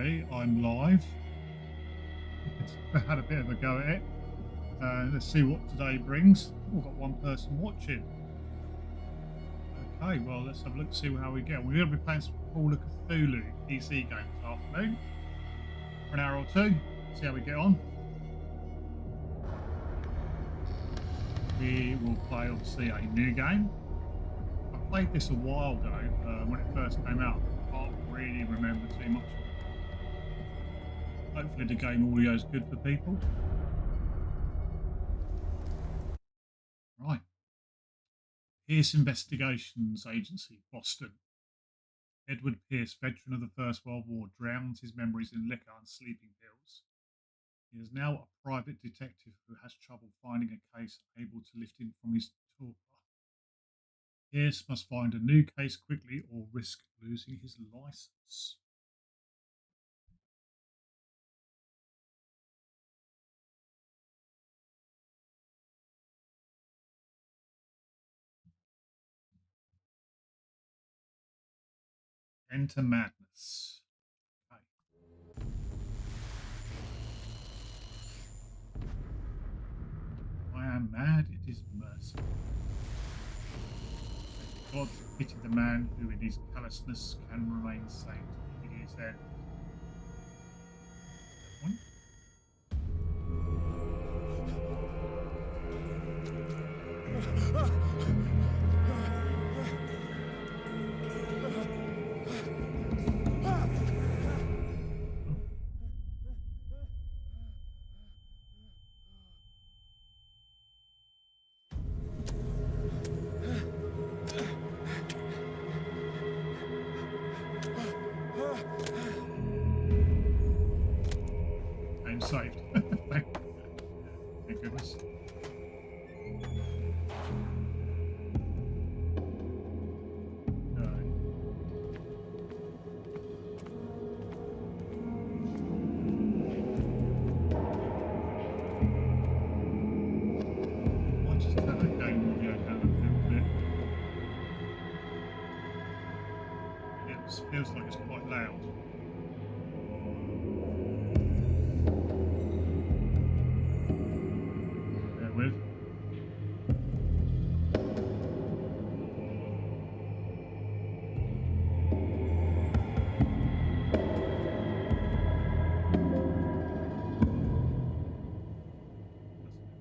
me. I'm live. I had a bit of a go at it. Let's see what today brings. We've got one person watching. Okay, well, let's have a look, see how we get. We're going to be playing some Call of Cthulhu PC game this afternoon for an hour or two. See how we get on. We will play, obviously, a new game. I played this a while ago when it first came out. I can't really remember too much of it. Hopefully the game audio is good for people. Right. Pierce Investigations Agency, Boston. Edward Pierce, veteran of the First World War, drowns his memories in liquor and sleeping pills. He is now a private detective who has trouble finding a case able to lift him from his torpor. Pierce must find a new case quickly or risk losing his license. Enter madness. Okay. I am mad, it is mercy. God pity the man who in his callousness can remain sane to his end. Point. I'm saved. Thank goodness. I'll just turn that game audio down a little bit. It feels like it's quite loud. Bear with.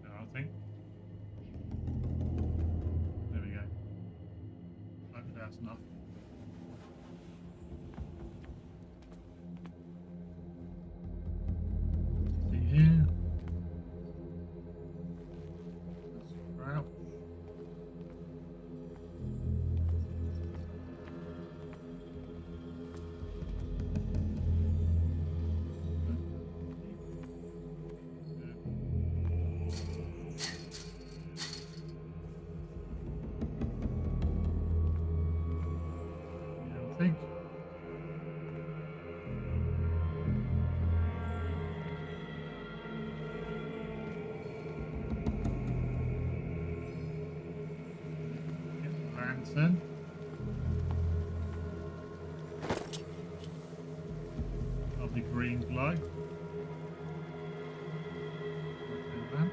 I think. There we go. Hopefully that's enough. See here. That's crouch. I think. Get the lantern. Lovely green glow. Okay, lamp.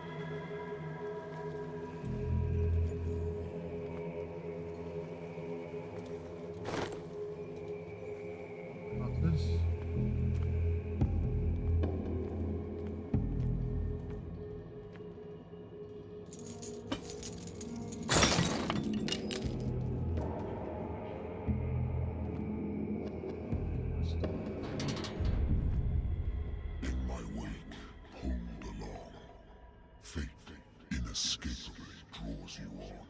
Butters. In my wake, pulled along. Fate inescapably draws you on.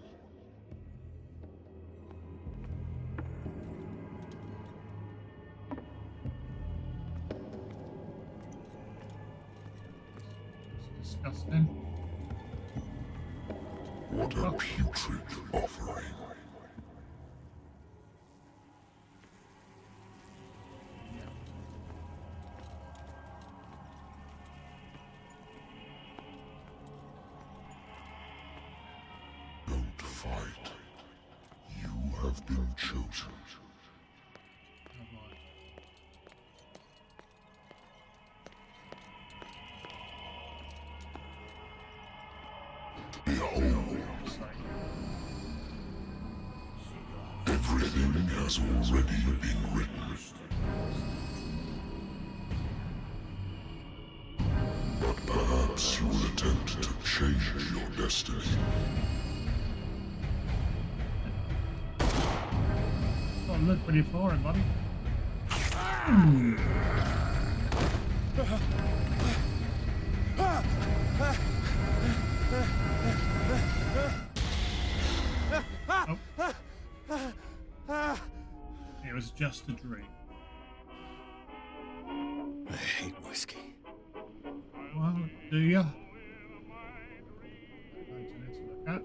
It's disgusting. What a putrid offering. Yeah. Don't fight. You have been chosen. Alright. Behold, Say, everything has already been written. But perhaps you will attempt to change your destiny. oh, look when you're firing, buddy. Oh, it was just a dream. I hate whiskey. Well, do ya? To look at.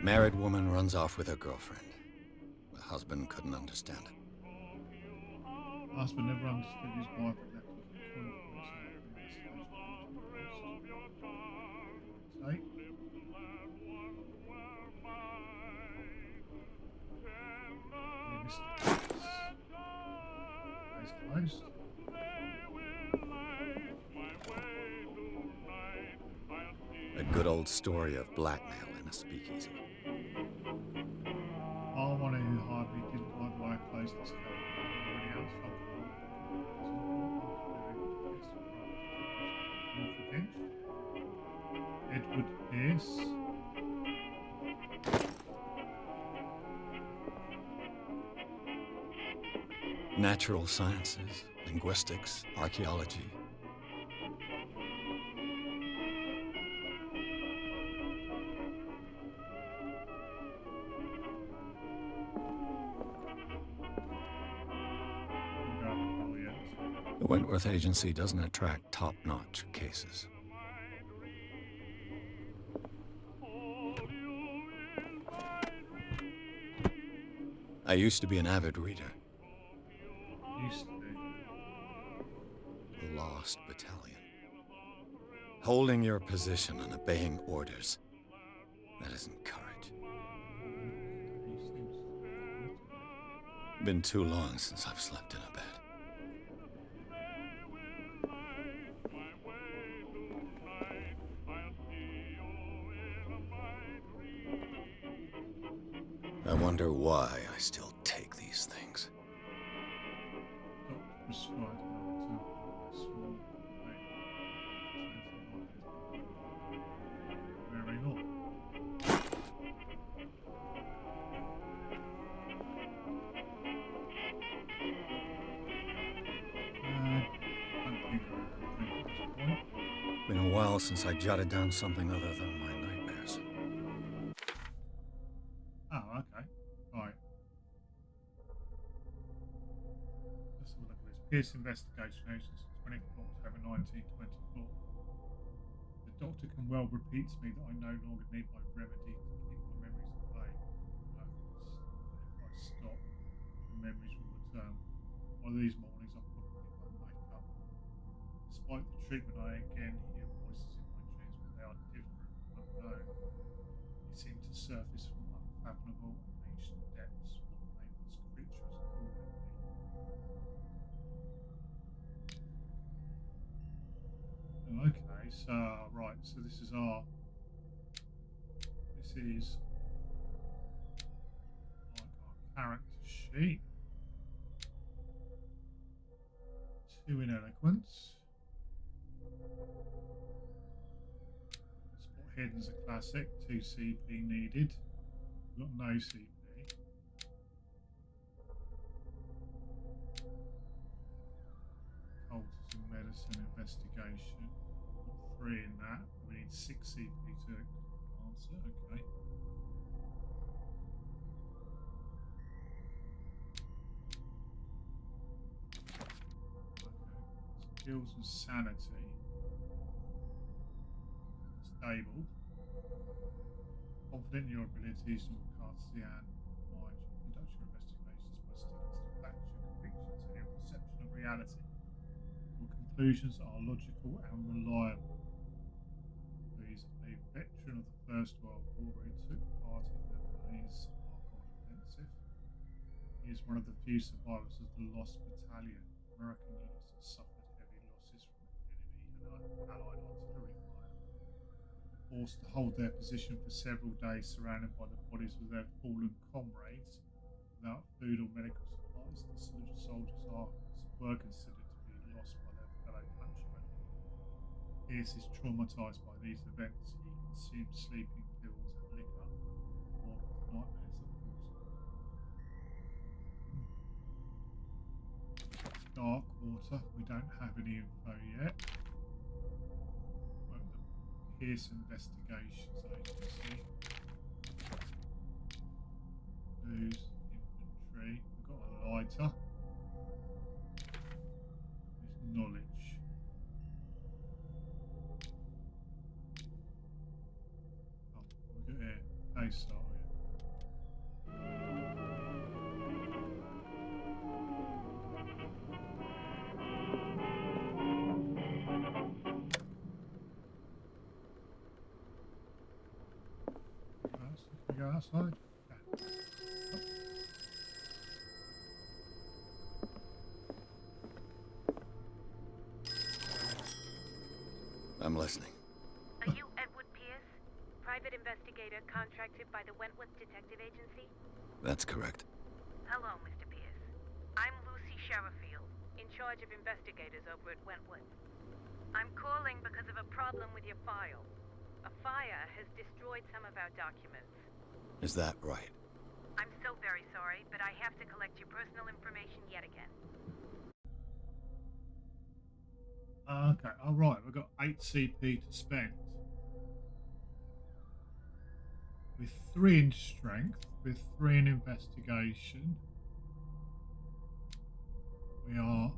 Married woman runs off with her girlfriend. The husband couldn't understand it. Husband never understood his wife and left with a toilet for Say. Eyes closed. A good old story of blackmail in a speakeasy. One who hardly didn't like the way I closed this cover. Already outside the door. Edward Pierce. Natural sciences, linguistics, archaeology. The Wentworth Agency doesn't attract top-notch cases. I used to be an avid reader. Used to be. The Lost Battalion. Holding your position and obeying orders. That isn't courage. Been too long since I've slept in a bed. I wonder why I still take these things. Doctor prescribed very well. Been a while since I jotted down something other than my nightmares. Oh, okay. Right. Let's have a look at this. Pierce Investigation Agency, 24th October 1924. The doctor can well repeat to me that I no longer need my remedy to keep my memories away. If I stop, the memories will return. One of these mornings, I probably won't wake up. Despite the treatment, I again hear voices in my dreams, but they are different, unknown. They seem to surface from unfathomable and ancient depths. What nameless creature is calling me? Okay, so right, so this is like our character sheet. 2 in eloquence. Spot hidden's a classic. 2 CP needed. We've got no CP. Cultism, medicine, investigation. Got 3 in that. We need 6 CP to answer. Okay. Skills and sanity. Stable. Confident in your abilities and your Cartesian mind. You conduct your investigations by sticking to the facts, your convictions, and your perception of reality. Your conclusions are logical and reliable. He's a veteran of the First World War who took part in the Maze Argonne Offensive. He is one of the few survivors of the Lost Battalion, American units that suffered heavy losses from enemy and Allied artillery fire. forced to hold their position for several days, surrounded by the bodies of their fallen comrades. Without food or medical supplies, the soldiers were considered to be lost by their fellow countrymen. Pierce is traumatized by these events. He consumes sleeping pills and liquor, bored with nightmares that haunt him. Dark water. We don't have any info yet. Well, the Pierce Investigations Agency. News, inventory. We've got a lighter. There's knowledge. Oh, we got here. Page start. Can we go outside? Yeah. I'm listening. Are you Edward Pierce, private investigator contracted by the Wentworth Detective Agency? That's correct. Hello, Mr. Pierce. I'm Lucy Sherifield, in charge of investigators over at Wentworth. I'm calling because of a problem with your file. A fire has destroyed some of our documents. Is that right? I'm so very sorry, but I have to collect your personal information yet again. Okay, all right. We've got 8 CP to spend. With 3 in strength, with 3 in investigation. We are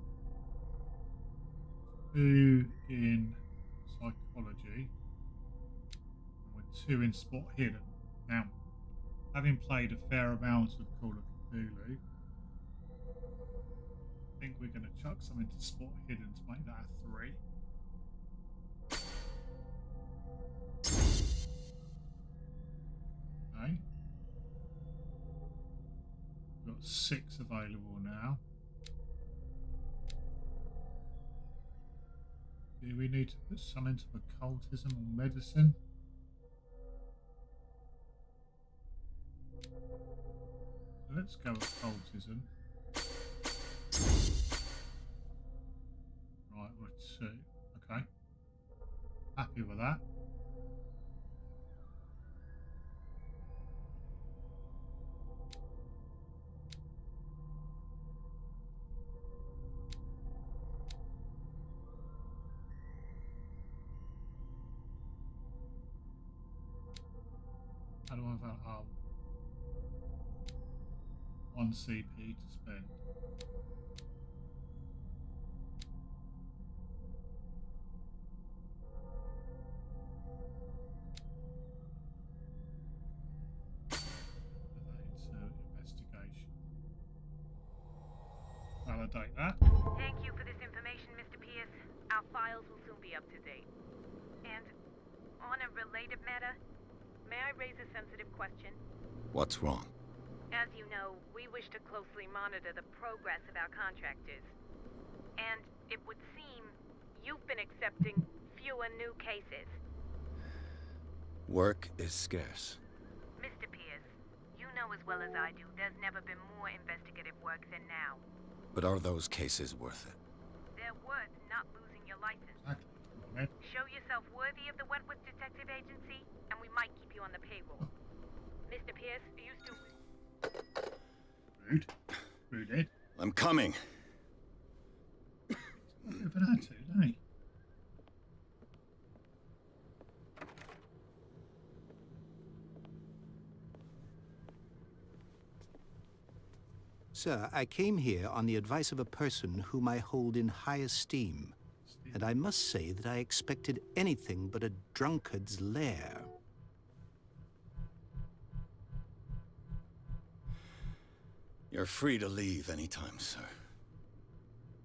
2 in psychology. And we're 2 in spot hidden. Now, having played a fair amount of Call of Cthulhu, I think we're going to chuck some into spot hidden to make that a 3. Okay. We've got 6 available now. Do we need to put some into occultism or medicine? So let's go occultism. Right, we're 2. Okay. Happy with that. How do I have 1 CP to spend? Investigation. Validate that. Thank you for this information, Mr. Pierce. Our files will soon be up to date. And on a related matter, may I raise a sensitive question? What's wrong? As you know, we wish to closely monitor the progress of our contractors. And it would seem you've been accepting fewer new cases. Work is scarce. Mr. Pierce, you know as well as I do there's never been more investigative work than now. But are those cases worth it? They're worth not losing your license. Exactly. Show yourself worthy of the Wentworth Detective Agency, and we might keep you on the payroll. Mr. Pierce, are you still... Rude. Rude, Ed. I'm coming. Bit of an attitude, eh? Sir, I came here on the advice of a person whom I hold in high esteem, and I must say that I expected anything but a drunkard's lair. You're free to leave anytime, sir.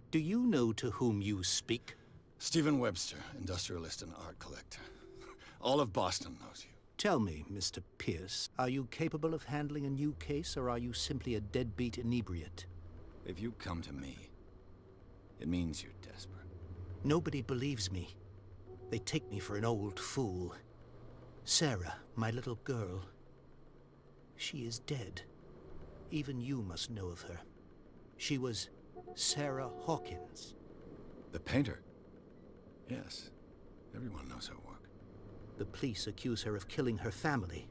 Do you know to whom you speak? Stephen Webster, industrialist and art collector. All of Boston knows you. Tell me, Mr. Pierce, are you capable of handling a new case, or are you simply a deadbeat inebriate? If you come to me, it means you're desperate. Nobody believes me. They take me for an old fool. Sarah, my little girl. She is dead. Even you must know of her. She was Sarah Hawkins. The painter? Yes. Everyone knows her work. The police accuse her of killing her family.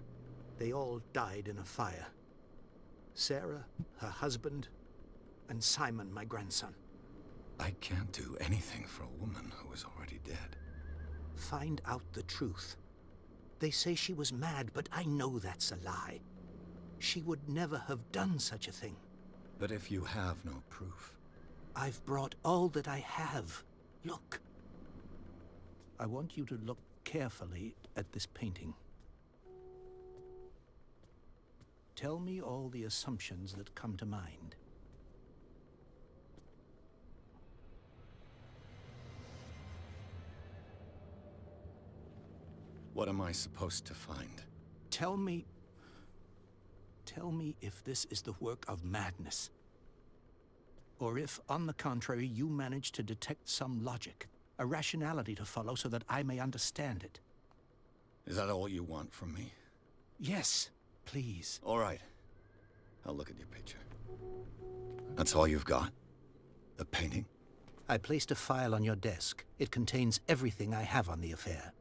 They all died in a fire. Sarah, her husband, and Simon, my grandson. I can't do anything for a woman who is already dead. Find out the truth. They say she was mad, but I know that's a lie. She would never have done such a thing. But if you have no proof... I've brought all that I have. Look. I want you to look carefully at this painting. Tell me all the assumptions that come to mind. What am I supposed to find? Tell me if this is the work of madness. Or if, on the contrary, you manage to detect some logic, a rationality to follow so that I may understand it. Is that all you want from me? Yes, please. All right. I'll look at your picture. That's all you've got? The painting? I placed a file on your desk. It contains everything I have on the affair.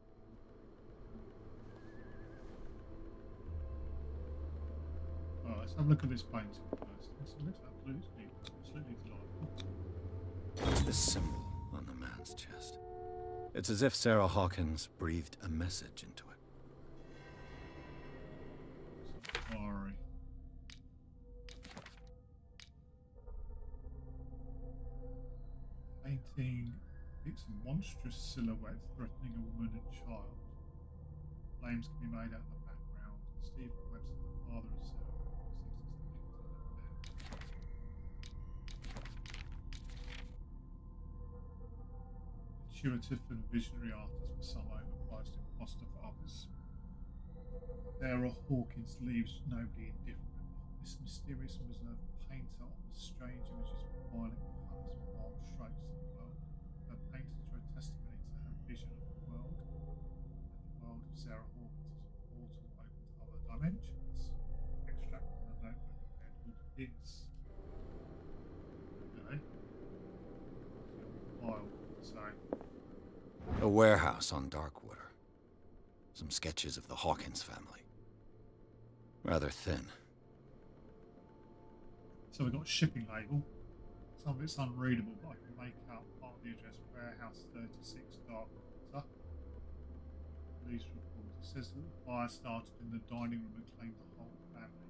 Alright, let's have a look at this painting first. It looks absolutely delightful. What's this symbol on the man's chest? It's as if Sarah Hawkins breathed a message into it. Sorry. Painting depicts a monstrous silhouette threatening a woman and child. Flames can be made out of the background. Stephen Webster, the father of Sarah, intuitive and visionary artist for some, overpriced imposter for others. Sarah Hawkins leaves nobody indifferent. This mysterious and reserved painter offers strange images with violent colours and wild strokes to the world. Her paintings are a testimony to her vision of the world, and the world of Sarah Hawkins is a portal open to other dimensions. Extract from the notebook of Edward Higgs. Okay. File, so. A warehouse on Darkwater. Some sketches of the Hawkins family. Rather thin. So we've got a shipping label. Some of it's unreadable, but I can make out part of the address: Warehouse 36, Darkwater. Police report. It says that the fire started in the dining room and claimed the whole family.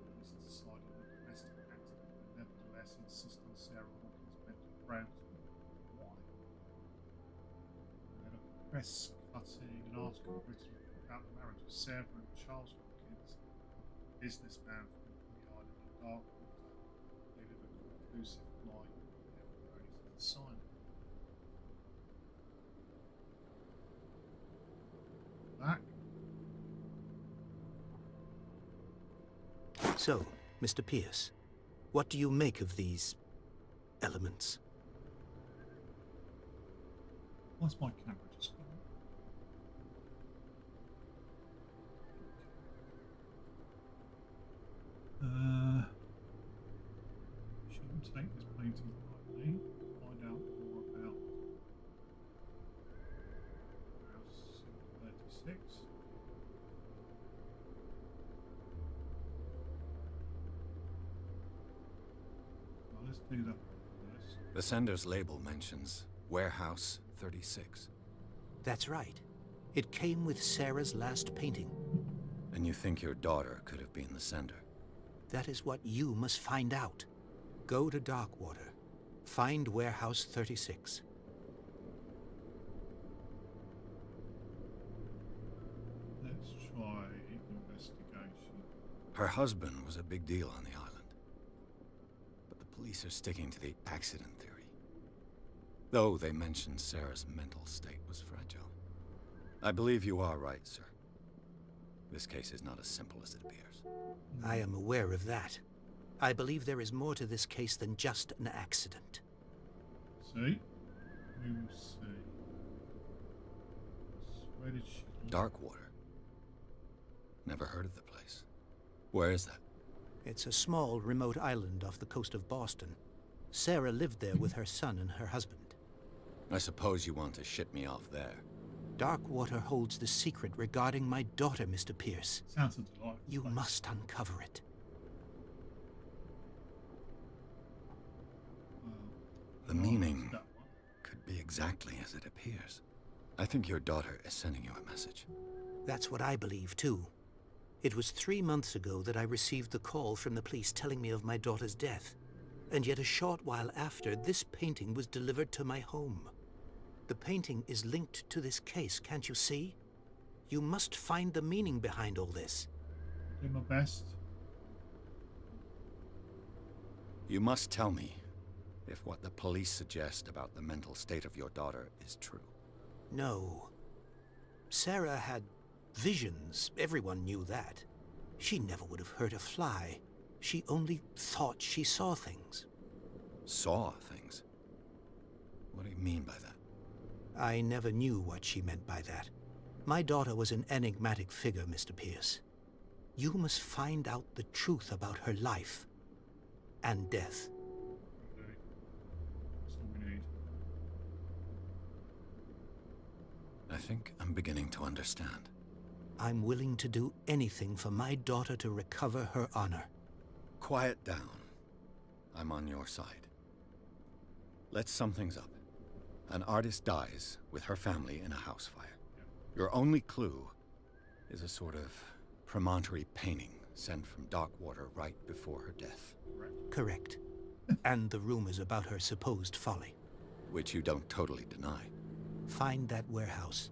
Police decided on a domestic accident, but nevertheless insist on Sarah Hawkins' mental frailty. Why? And then a press cutting, an article written about the marriage of Sarah and Charles Hawkins, a businessman from the island of Darkwater. They live a conclusive lie in their praise of the sign. Back. So, Mr. Pierce, what do you make of these elements? Why's my camera just gone? Shouldn't take this painting lightly. Find out more about House 36. Well, let's do that first. The sender's label mentions Warehouse 36. That's right. It came with Sarah's last painting. And you think your daughter could have been the sender? That is what you must find out. Go to Darkwater. Find Warehouse 36. Let's try investigation. Her husband was a big deal on the island. But the police are sticking to the accident theory. Though they mentioned Sarah's mental state was fragile. I believe you are right, sir. This case is not as simple as it appears. I am aware of that. I believe there is more to this case than just an accident. See? We will see. Where did she live? Darkwater. Never heard of the place. Where is that? It's a small, remote island off the coast of Boston. Sarah lived there with her son and her husband. I suppose you want to ship me off there. Darkwater holds the secret regarding my daughter, Mr. Pierce. Sounds a delightful You place. must uncover it. Well, The I'll meaning ask that one. could be exactly as it appears. I think your daughter is sending you a message. That's what I believe, too. It was 3 months ago that I received the call from the police telling me of my daughter's death. And yet a short while after, this painting was delivered to my home. The painting is linked to this case, can't you see? You must find the meaning behind all this. Do my best. You must tell me if what the police suggest about the mental state of your daughter is true. No. Sarah had visions. Everyone knew that. She never would have hurt a fly. She only thought she saw things. Saw things? What do you mean by that? I never knew what she meant by that. My daughter was an enigmatic figure, Mr. Pierce. You must find out the truth about her life and death. Okay. That's all we need. I think I'm beginning to understand. I'm willing to do anything for my daughter to recover her honor. Quiet down. I'm on your side. Let's sum things up. An artist dies with her family in a house fire. Your only clue is a sort of promontory painting sent from Darkwater right before her death. Correct. And the rumors about her supposed folly. Which you don't totally deny. Find that warehouse.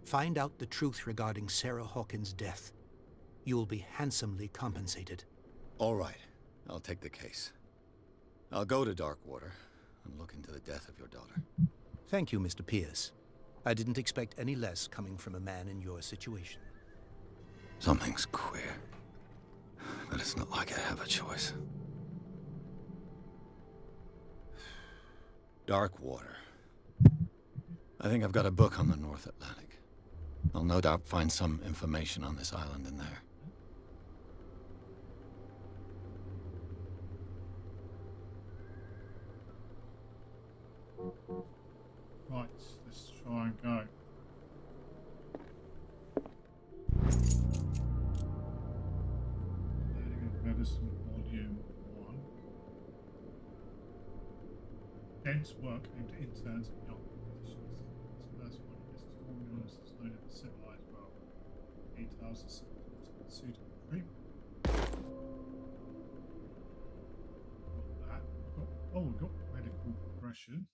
Find out the truth regarding Sarah Hawkins' death. You'll be handsomely compensated. All right, I'll take the case. I'll go to Darkwater and look into the death of your daughter. Thank you, Mr. Pierce. I didn't expect any less coming from a man in your situation. Something's queer. But it's not like I have a choice. Darkwater. I think I've got a book on the North Atlantic. I'll no doubt find some information on this island in there. Right, let's try and go. Learning of Medicine, Volume 1. Dense work aimed at interns and young physicians. This first one lists all illnesses known in the civilized world. Details are symptoms and suitable treatment. Got that. We've got medical progression.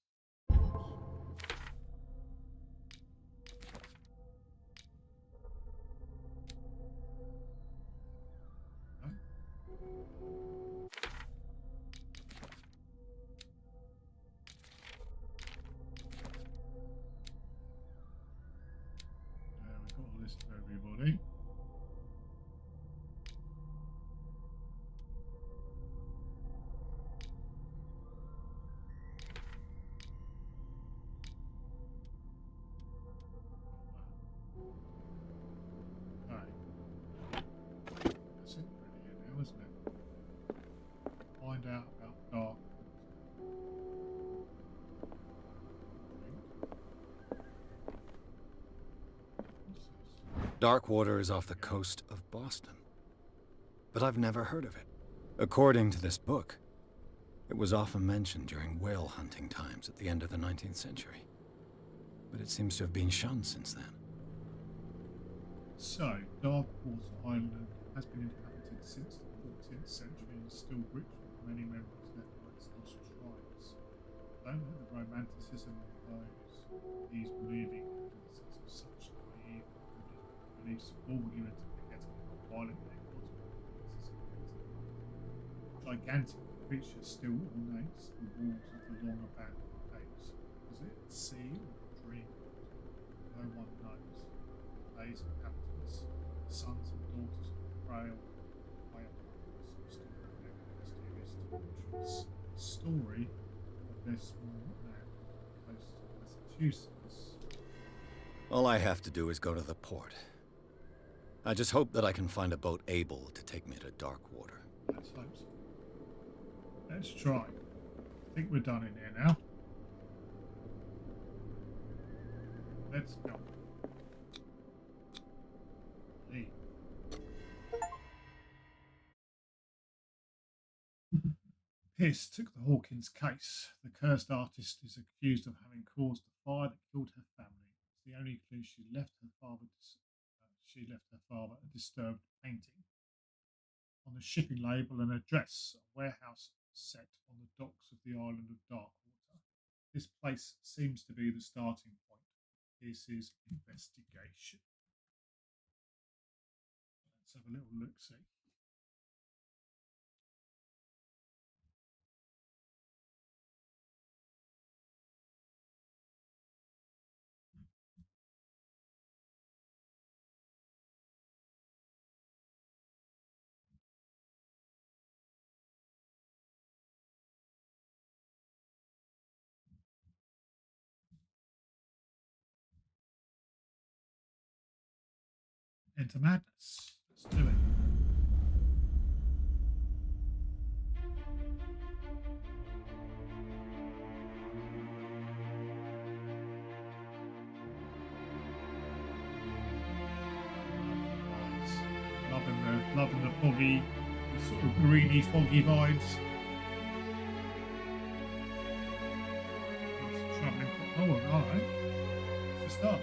We've got a list of everybody. Okay. That's it really now, isn't it? Find out about Dark. What's this? Darkwater is off the coast of Boston. But I've never heard of it. According to this book, it was often mentioned during whale hunting times at the end of the 19th century. But it seems to have been shunned since then. So, Darkwater Island has been inhabited since the 14th century and is still rich with many memories left by its lost tribes. Don't let the romanticism of these moving images of such naive beliefs fool you into forgetting how violent their consequences are. Gigantic creatures still ornates the walls of the long abandoned caves. Was it at sea or a dream? No one knows. Days inhabitants, sons and daughters of the frail firefighters who still connect the mysterious tumultuous story of this small man on the coast of Massachusetts. All I have to do is go to the port. I just hope that I can find a boat able to take me to dark water. Let's hope so. Let's try. I think we're done in here now. Let's go. Leave. Pierce took the Hawkins case. The cursed artist is accused of having caused the fire that killed her family. It's the only clue she left her father. She left her father a disturbed painting. On the shipping label, an address, a warehouse set on the docks of the island of Darkwater. This place seems to be the starting point. This is investigation. Let's have a little look see. Enter madness. Let's do it. Loving the foggy, the sort of greeny, foggy vibes. Traveling. Oh, all right. It's the start.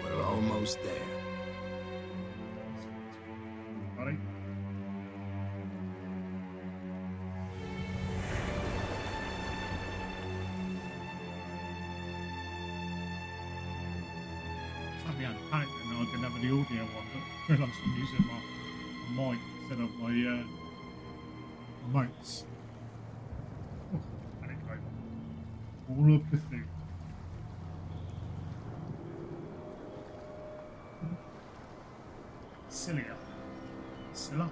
We're almost there. Buddy. Suddenly I had a panic and I didn't have the audio on, but I realised I'm using my mic instead of my remotes. Oh, panic over. All of the things. Cilia. Scylla?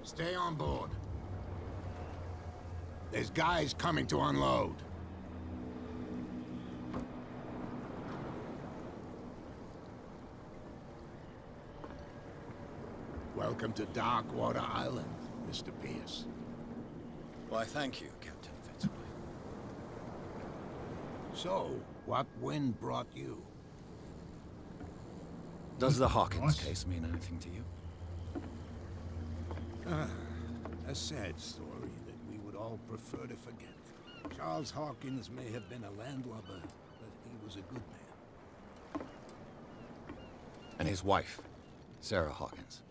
Stay on board. There's guys coming to unload. Welcome to Darkwater Island, Mr. Pierce. Why, thank you, Captain Fitzroy. So, what wind brought you? Does the Hawkins Nice. case mean anything to you? A sad story that we would all prefer to forget. Charles Hawkins may have been a landlubber, but he was a good man. And his wife, Sarah Hawkins.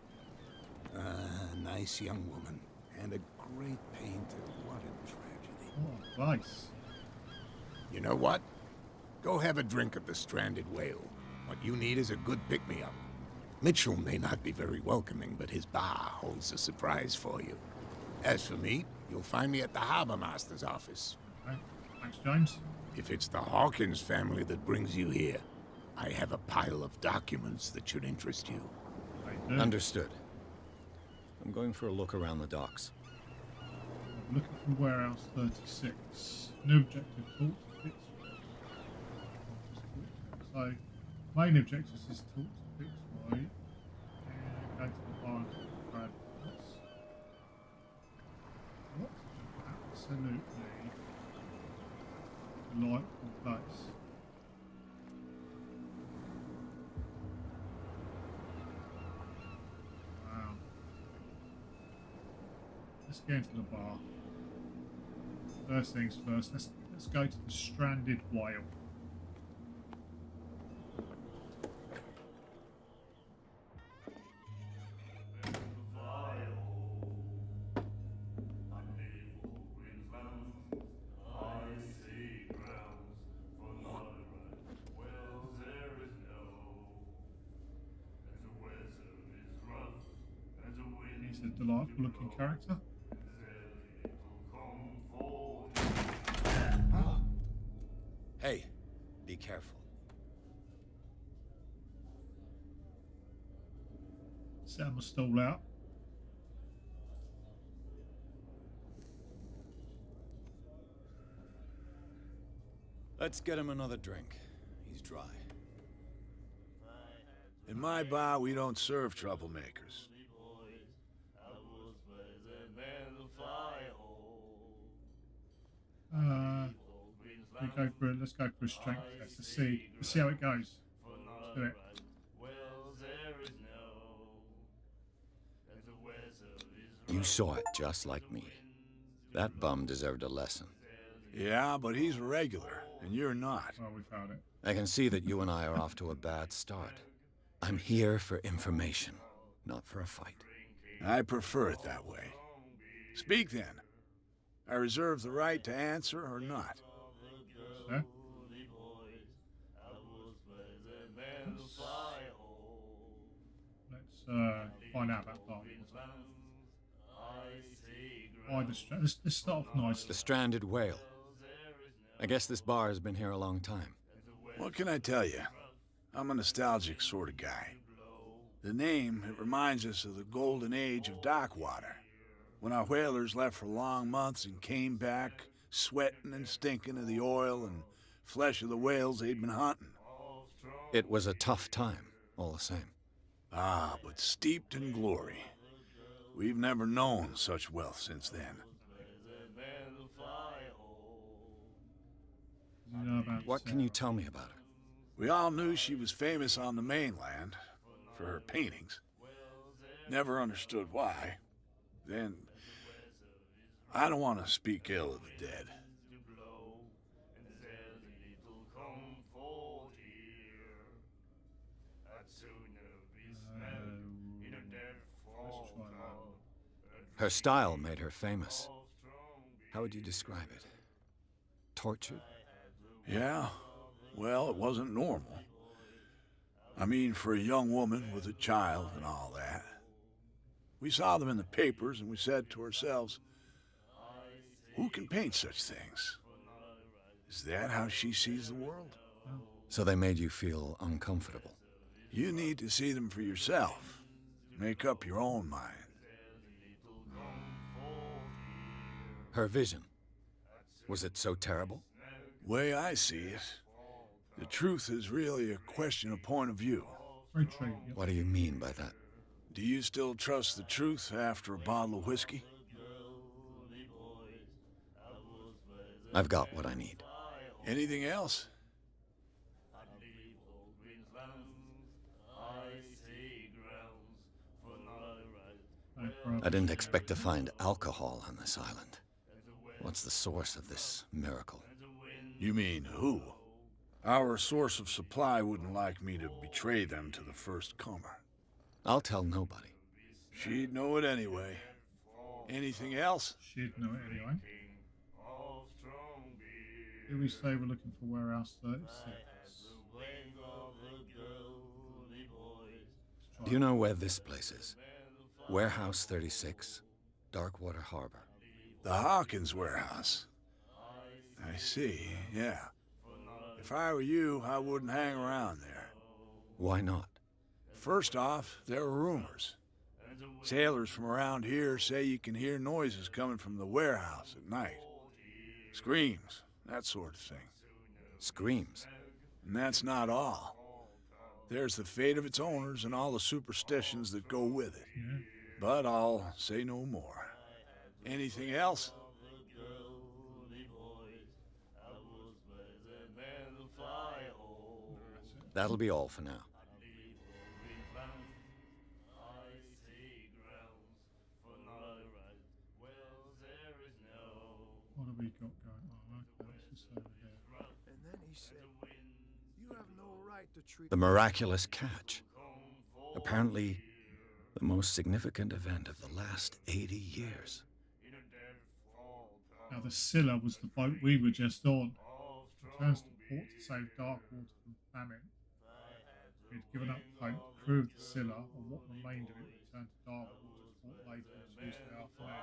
A nice young woman, and a great painter. What a tragedy. Oh, nice. You know what? Go have a drink at the Stranded Whale. What you need is a good pick-me-up. Mitchell may not be very welcoming, but his bar holds a surprise for you. As for me, you'll find me at the Harbor Master's office. Okay. Thanks, James. If it's the Hawkins family that brings you here, I have a pile of documents that should interest you. They do. Understood. I'm going for a look around the docks. I'm looking for warehouse 36. New objective, talk to Fitzroy. So, main objective is talk to Fitzroy and go to the bar and talk to Brad. What absolutely delightful place. let's get into the bar. First things first. Let's go to the Stranded Whale. He's a delightful looking character. Hey, be careful. Set him a stall out. Let's get him another drink. He's dry. In my bar, we don't serve troublemakers. Let's go for a strength test. Let's see how it goes. Let's do it. You saw it just like me. That bum deserved a lesson. Yeah, but he's a regular, and you're not. Well, we found it. I can see that you and I are off to a bad start. I'm here for information, not for a fight. I prefer it that way. Speak then. I reserve the right to answer or not. Sir? Let's find out about that. Let's start off nice. The Stranded Whale. I guess this bar has been here a long time. What can I tell you? I'm a nostalgic sort of guy. The name, it reminds us of the golden age of dock water, when our whalers left for long months and came back sweating and stinking of the oil and flesh of the whales they'd been hunting. It was a tough time, all the same. Ah, but steeped in glory. We've never known such wealth since then. You know about What can you tell me about her? We all knew she was famous on the mainland for her paintings. Never understood why. Then, I don't want to speak ill of the dead. Let's try that. Her style made her famous. How would you describe it? Tortured? Yeah, well, it wasn't normal. I mean, for a young woman with a child and all that. We saw them in the papers and we said to ourselves, who can paint such things? Is that how she sees the world? So they made you feel uncomfortable. You need to see them for yourself. Make up your own mind. Her vision. Was it so terrible? Way I see it, the truth is really a question of point of view. Very true. Yep. What do you mean by that? Do you still trust the truth after a bottle of whiskey? I've got what I need. Anything else? No problem. I didn't expect to find alcohol on this island. What's the source of this miracle? You mean who? Our source of supply wouldn't like me to betray them to the first comer. I'll tell nobody. She'd know it anyway. Anything else? She'd know it anyway. Here we say we're looking for warehouse 36. Do you know where this place is? Warehouse 36, Darkwater Harbor. The Hawkins warehouse. I see, yeah. If I were you, I wouldn't hang around there. Why not? First off, there are rumors. Sailors from around here say you can hear noises coming from the warehouse at night. Screams, that sort of thing. Screams. And that's not all. There's the fate of its owners and all the superstitions that go with it. Yeah. But I'll say no more. Anything else? That'll be all for now. got going? Oh, okay, what's this over here? And then he said, "You have no right to treat..." The miraculous catch. Apparently, the most significant event of the last 80 years. Now, the Scylla was the boat we were just on. Returns to port to save Darkwater from famine. He had given up hope. The crew of the Scylla, or what remained of it, returned to Darkwater Fort late on Tuesday afternoon.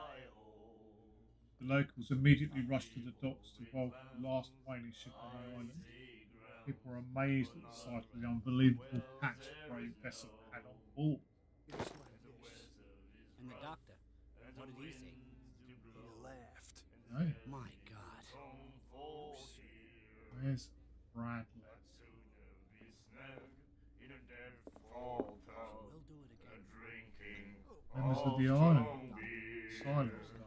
The locals immediately rushed to the docks to welcome the last whaling ship on the island. People were amazed at the sight of the unbelievable catch the great vessel had on board. It's like this. And the doctor, what did he say? He laughed. Hey, My God. where's Bradley? We'll do it again. Members of the island. Silent stuff.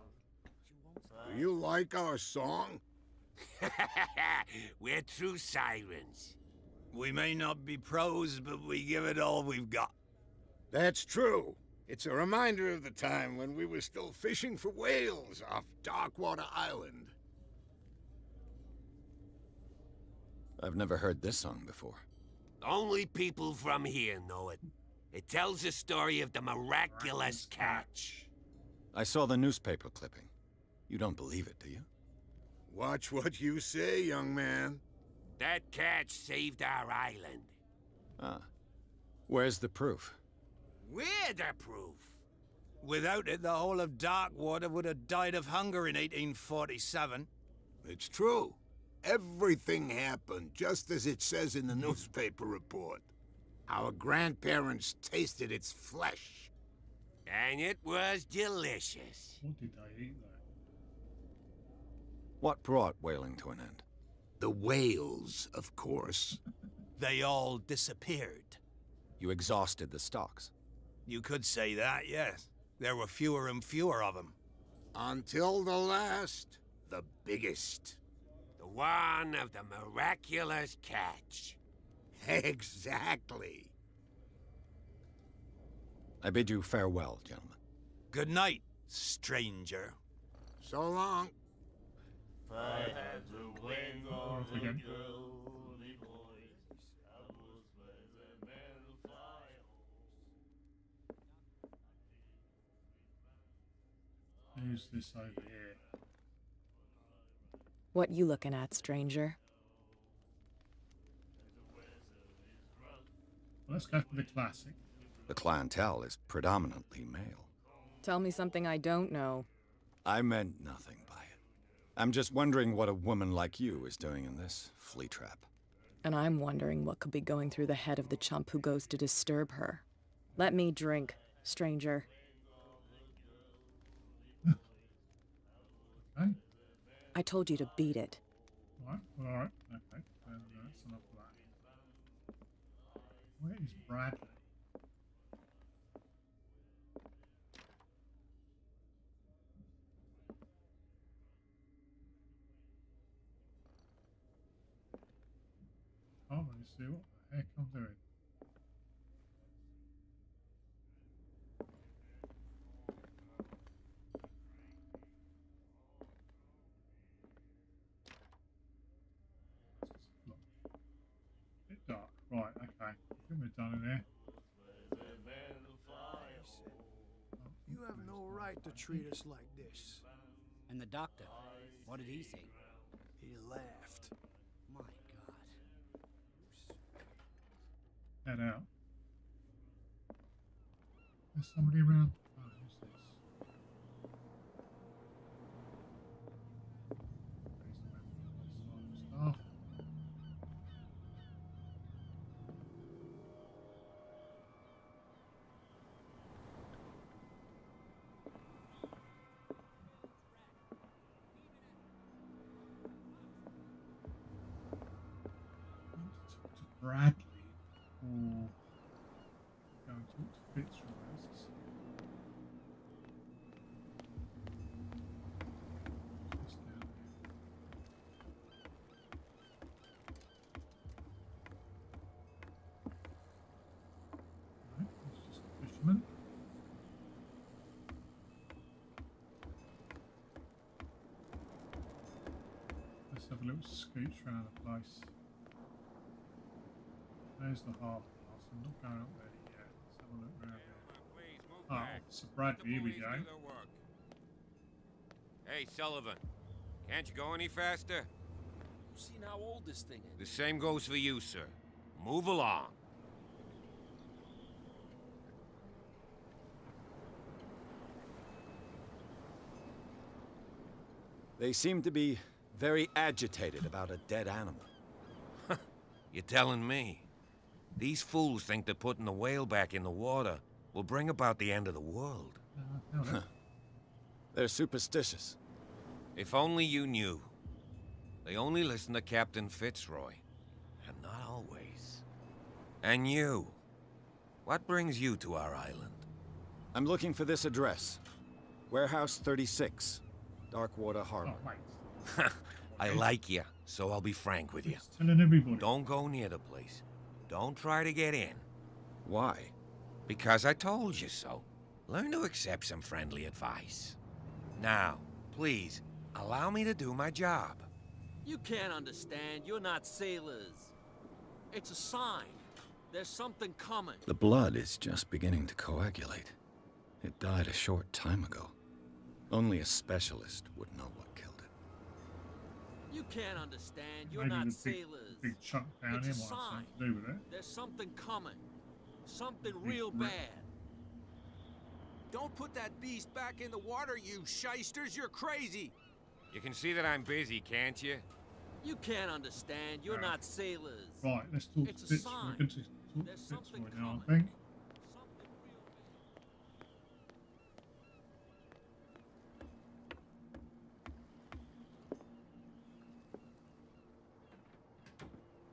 Do you like our song? We're true sirens. We may not be pros, but we give it all we've got. That's true. It's a reminder of the time when we were still fishing for whales off Darkwater Island. I've never heard this song before. Only people from here know it. It tells the story of the miraculous catch. I saw the newspaper clipping. You don't believe it, do you? Watch what you say, young man. That catch saved our island. Ah. Where's the proof? We're the proof. Without it, the whole of Darkwater would have died of hunger in 1847. It's true. Everything happened just as it says in the newspaper report. Our grandparents tasted its flesh. And it was delicious. What did they eat, though? What brought whaling to an end? The whales, of course. They all disappeared. You exhausted the stocks. You could say that, yes. There were fewer and fewer of them. Until the last, the biggest. The one of the miraculous catch. Exactly. I bid you farewell, gentlemen. Good night, stranger. So long. Again. Who's this over here? What you looking at, stranger? Well, let's go for the classic. The clientele is predominantly male. Tell me something I don't know. I meant nothing by it. I'm just wondering what a woman like you is doing in this flea trap. And I'm wondering what could be going through the head of the chump who goes to disturb her. Let me drink, stranger. Okay. I told you to beat it. Alright, okay. Then that's enough of that. Where is Bradley? Can't really see what the heck I'm doing. Bit dark. Right, okay. I think we're done in here. You have no right to treat us like this. And the doctor, what did he say? He laughed. My God. Head out. There's somebody around. Oh, who's this? Staff. Talk to Bradley or go and talk to Fitzroy. What's this down here? No, it's just a fisherman. a little scooch around the place. There's the harbour pass. I'm not going up there yet. Let's have a look around here. Ah, Officer Bradley, here we go. Hey, Sullivan. Can't you go any faster? You've seen how old this thing is. The same goes for you, sir. Move along. They seem to be very agitated about a dead animal. You're telling me? These fools think that putting the whale back in the water will bring about the end of the world. They're superstitious. If only you knew. They only listen to Captain Fitzroy. And not always. And you. What brings you to our island? I'm looking for this address. Warehouse 36, Darkwater Harbor. Oh, I like you, so I'll be frank with you. Telling everybody. Don't go near the place. Don't try to get in. Why? Because I told you so. Learn to accept some friendly advice. Now, please, allow me to do my job. You can't understand. You're not sailors. It's a sign. There's something coming. The blood is just beginning to coagulate. It died a short time ago. Only a specialist would know what killed it. You can't understand. You're Maybe not the sailors. big chunk down It's here a might have sign. something to do with it. There's something coming. Something Big real rip. bad. Don't put that beast back in the water, you shysters! You're crazy! You can see that I'm busy, can't you? You can't understand. You're No. not sailors. Right, let's talk It's to a Fitzroy. sign. We're going to talk There's to something Fitzroy now, I coming. think. Something real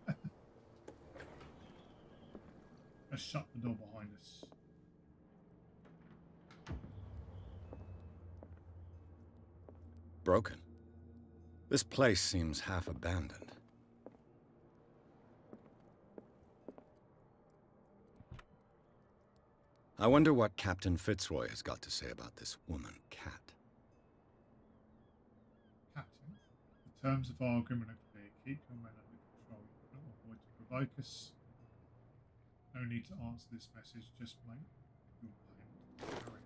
bad. Let's shut the door behind us. Broken. This place seems half abandoned. I wonder what Captain Fitzroy has got to say about this woman, Cat. Captain, the terms of our agreement are clear. Keep your men under control. You cannot avoid to provoke us. No need to answer this message. Just make your payment. Carry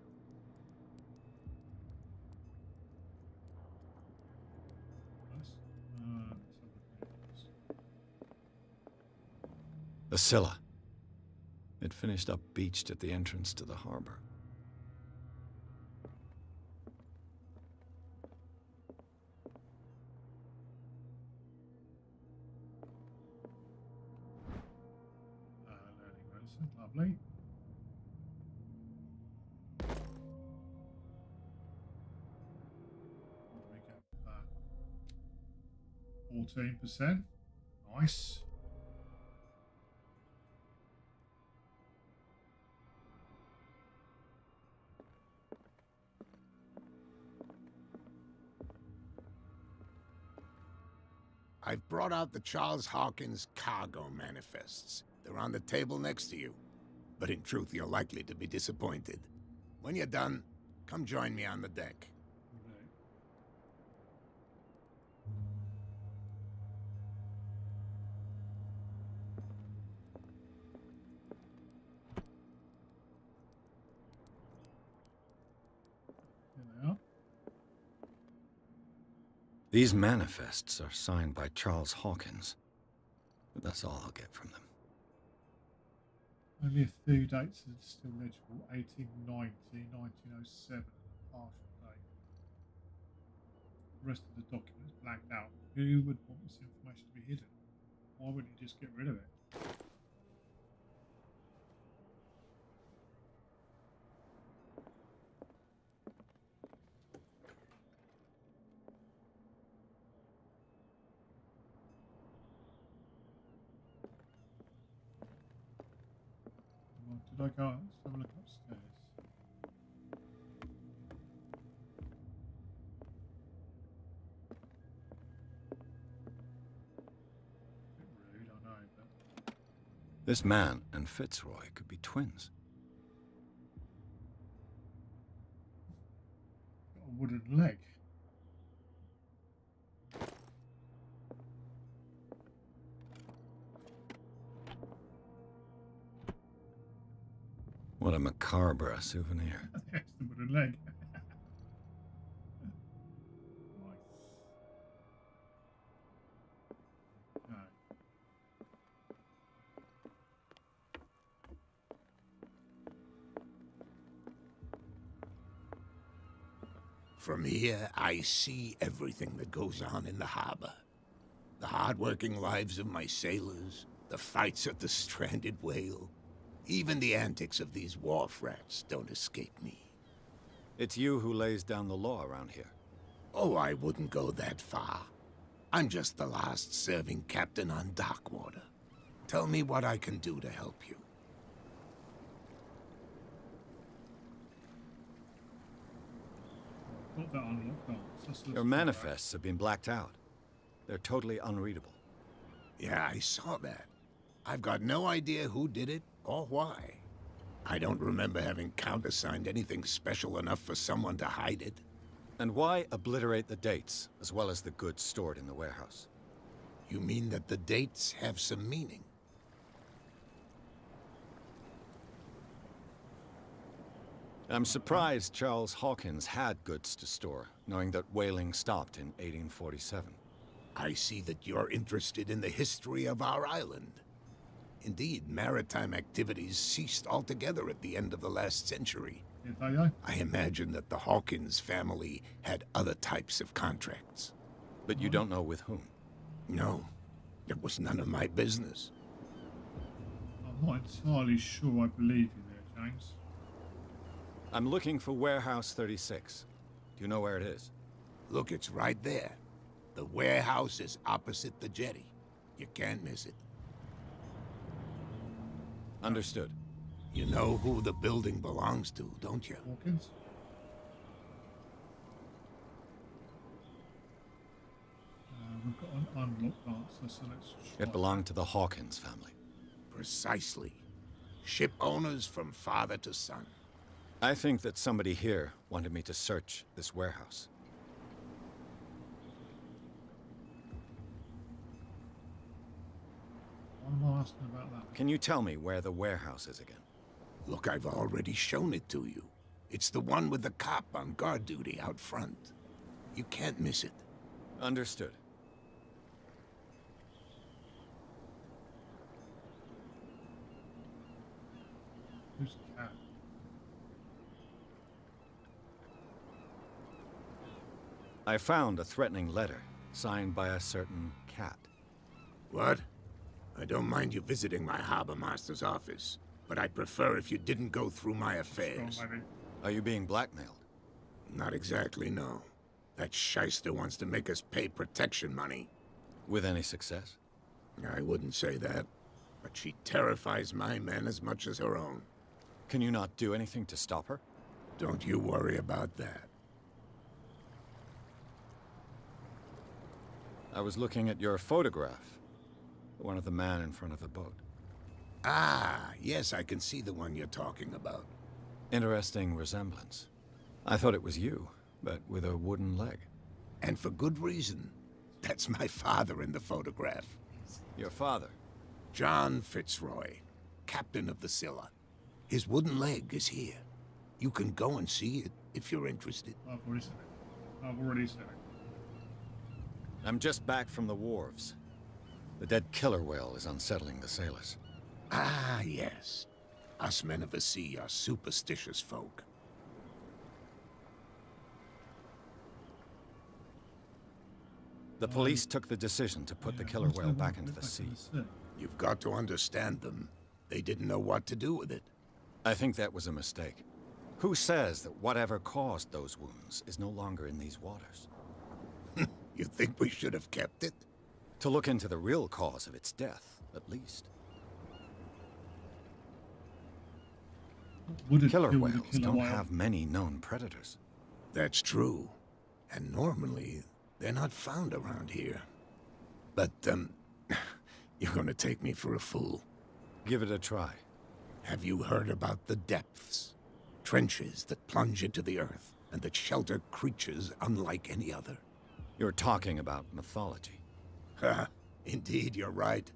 on. Nice. Let's have a look at this. The Scylla. It finished up beached at the entrance to the harbor. Learning medicine, lovely. What do we get for that? 14%. Nice. I've brought out the Charles Hawkins cargo manifests. They're on the table next to you. But in truth, you're likely to be disappointed. When you're done, come join me on the deck. Here they are. These manifests are signed by Charles Hawkins, but that's all I'll get from them. Only a few dates are still legible. 1890, 1907, and a partial date. The rest of the document is blacked out. Who would want this information to be hidden? Why wouldn't you just get rid of it? Well, did I go? Let's have a look upstairs. Bit rude, I know, but This man and Fitzroy could be twins. got a wooden leg. What a macabre souvenir. Yes, the wooden leg. Right. From here, I see everything that goes on in the harbor. The hard-working lives of my sailors, the fights at the stranded whale. Even the antics of these wharf rats don't escape me. It's you who lays down the law around here. Oh, I wouldn't go that far. I'm just the last serving captain on Darkwater. Tell me what I can do to help you. Got that unlocked. Let's Your manifests have been blacked out. They're totally unreadable. Yeah, I saw that. I've got no idea who did it or why. I don't remember having countersigned anything special enough for someone to hide it. And why obliterate the dates, as well as the goods stored in the warehouse? You mean that the dates have some meaning? I'm surprised Charles Hawkins had goods to store, knowing that whaling stopped in 1847. I see that you're interested in the history of our island. Indeed, maritime activities ceased altogether at the end of the last century. I imagine that the Hawkins family had other types of contracts. But you don't know with whom? No, it was none of my business. I'm not entirely sure I believe you there, James. I'm looking for Warehouse 36. Do you know where it is? Look, it's right there. The warehouse is opposite the jetty. You can't miss it. Understood. You know who the building belongs to, don't you? Hawkins? We've got an unlocked answer, so let's try. It belonged to the Hawkins family. Precisely. Ship owners from father to son. I think that somebody here wanted me to search this warehouse. What am I asking about that? Can you tell me where the warehouse is again? Look, I've already shown it to you. It's the one with the cop on guard duty out front. You can't miss it. Understood. Who's the cat? I found a threatening letter, signed by a certain cat. What? I don't mind you visiting my harbor master's office, but I'd prefer if you didn't go through my affairs. Are you being blackmailed? Not exactly, no. That shyster wants to make us pay protection money. With any success? I wouldn't say that, but she terrifies my men as much as her own. Can you not do anything to stop her? Don't you worry about that. I was looking at your photograph. One of the man in front of the boat. Ah, yes, I can see the one you're talking about. Interesting resemblance. I thought it was you, but with a wooden leg. And for good reason. That's my father in the photograph. Your father? John Fitzroy, captain of the Scylla. His wooden leg is here. You can go and see it if you're interested. I've already said it. I'm just back from the wharves. The dead killer whale is unsettling the sailors. Ah, yes. Us men of the sea are superstitious folk. The police took the decision to put the killer whale back into the sea. You've got to understand them. They didn't know what to do with it. I think that was a mistake. Who says that whatever caused those wounds is no longer in these waters? You think we should have kept it? To look into the real cause of its death, at least. Killer whales don't have many known predators. That's true. And normally, they're not found around here. But, you're gonna take me for a fool. Give it a try. Have you heard about the depths? Trenches that plunge into the earth and that shelter creatures unlike any other. You're talking about mythology. Ha! Indeed, you're right.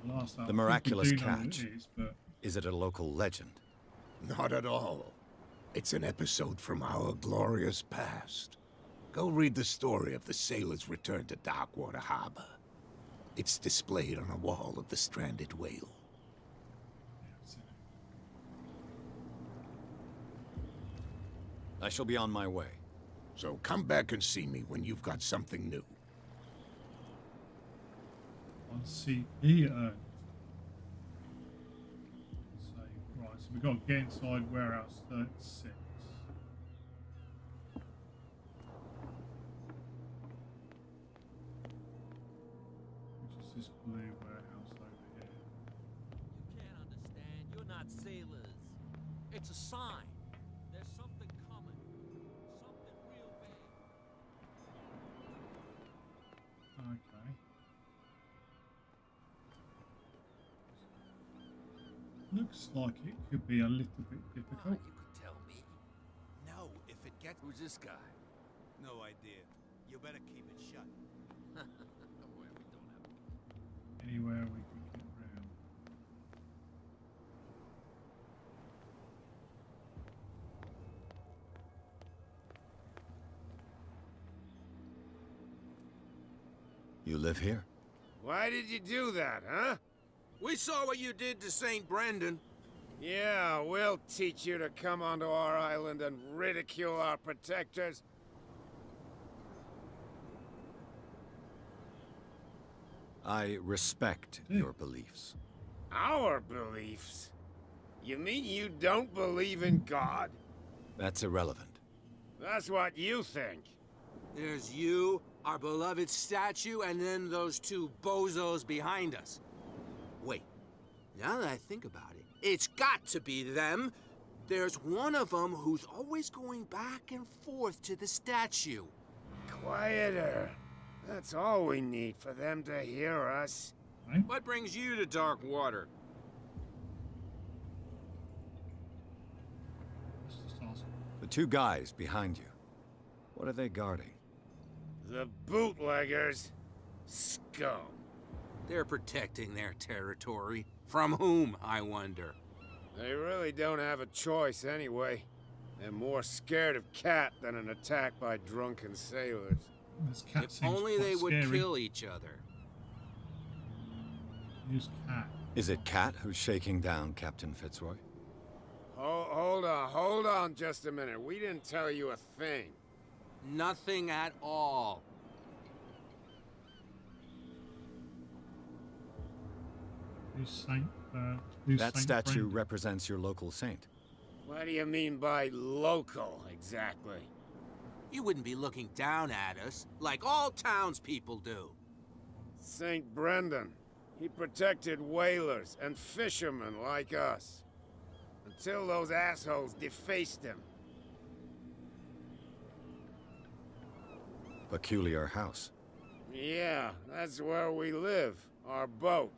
The last The I think miraculous we do know what catch. it is, but Is it a local legend? Not at all. It's an episode from our glorious past. Go read the story of the sailor's return to Darkwater Harbor. It's displayed on a wall of the stranded whale. yeah, I've seen it. I shall be on my way. So come back and see me when you've got something new. On CP earned. So, right, so we've got to get inside warehouse 36. Which is this blue warehouse over here. You can't understand. You're not sailors. It's a sign. There's something coming. Something real bad. Okay. Looks like it could be a little bit difficult. You could tell me. No, if it gets... Who's this guy? No idea. You better keep it shut. Don't worry, we don't have. Anywhere we can get round. You live here? Why did you do that, huh? We saw what you did to St. Brendan. Yeah, we'll teach you to come onto our island and ridicule our protectors. I respect your beliefs. Our beliefs? You mean you don't believe in God? That's irrelevant. That's what you think. There's you, our beloved statue, and then those two bozos behind us. Wait, now that I think about it, it's got to be them. There's one of them who's always going back and forth to the statue. Quieter. That's all we need for them to hear us. Right? What brings you to Darkwater? Let's just ask. The two guys behind you. What are they guarding? The bootleggers. Scum. They're protecting their territory. From whom, I wonder? They really don't have a choice anyway. They're more scared of Cat than an attack by drunken sailors. This cat If seems only quite they would scary. kill each other. Who's Cat? Is it Cat who's shaking down Captain Fitzroy? Hold on just a minute. We didn't tell you a thing. Nothing at all. Who's Saint? Who's That Saint statue Brendan? represents your local saint. What do you mean by local, exactly? You wouldn't be looking down at us, like all townspeople do. St. Brendan. He protected whalers and fishermen like us. Until those assholes defaced him. Peculiar house. Yeah, that's where we live. Our boat.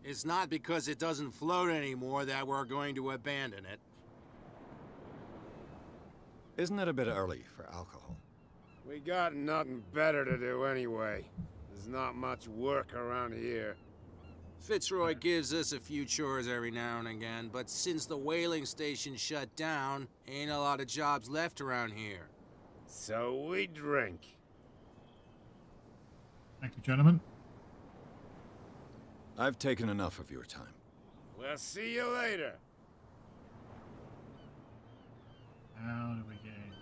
It's not because it doesn't float anymore that we're going to abandon it. Isn't it a bit early for alcohol? We got nothing better to do anyway. There's not much work around here. Fitzroy gives us a few chores every now and again, but since the whaling station shut down, ain't a lot of jobs left around here. So we drink. Thank you, gentlemen. I've taken enough of your time. We'll see you later. How do we get in?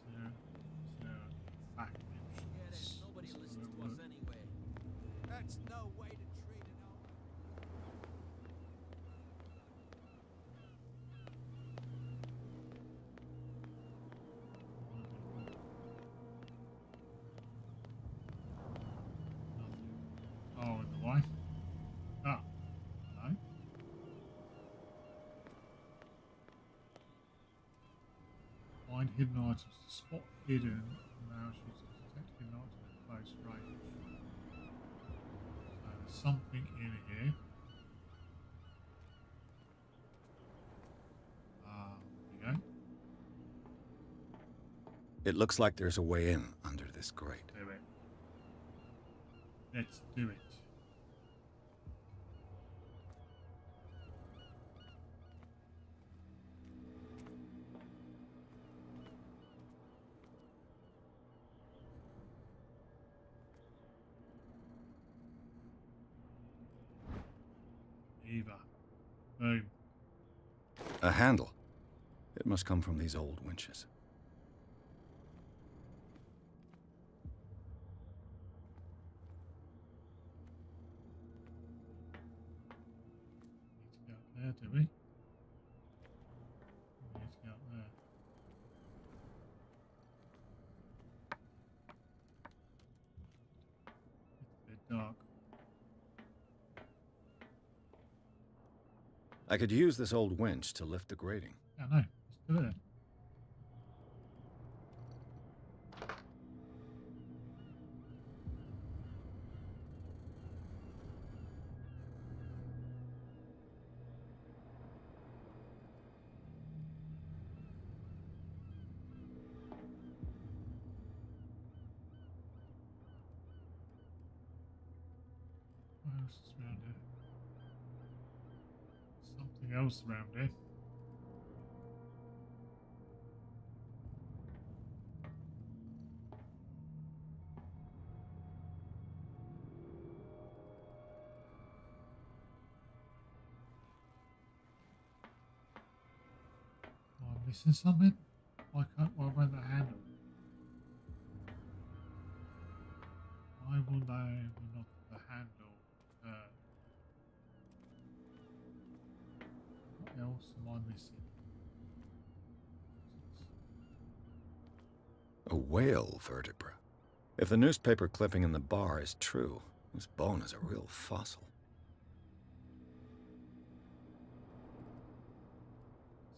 Is there a back Yeah, entrance? there's nobody listens to us anyway. That's no way to treat an Nothing. Oh, in the way? Ah, hello. Find hidden items. To spot hidden allows you to detect hidden items at close range. So there's something in here. It looks like there's a way in under this grate. Do it. Let's do it. Eva. Boom. A handle. It must come from these old winches. Need to go up there, do we? We need to go up there. It's a bit dark. I could use this old winch to lift the grating. I know. Let's do it then. What else is around here? Something else around here. Am I missing something? Why won't that handle? Why will not the handle turn? What else am I missing? A whale vertebra. If the newspaper clipping in the bar is true, this bone is a real fossil.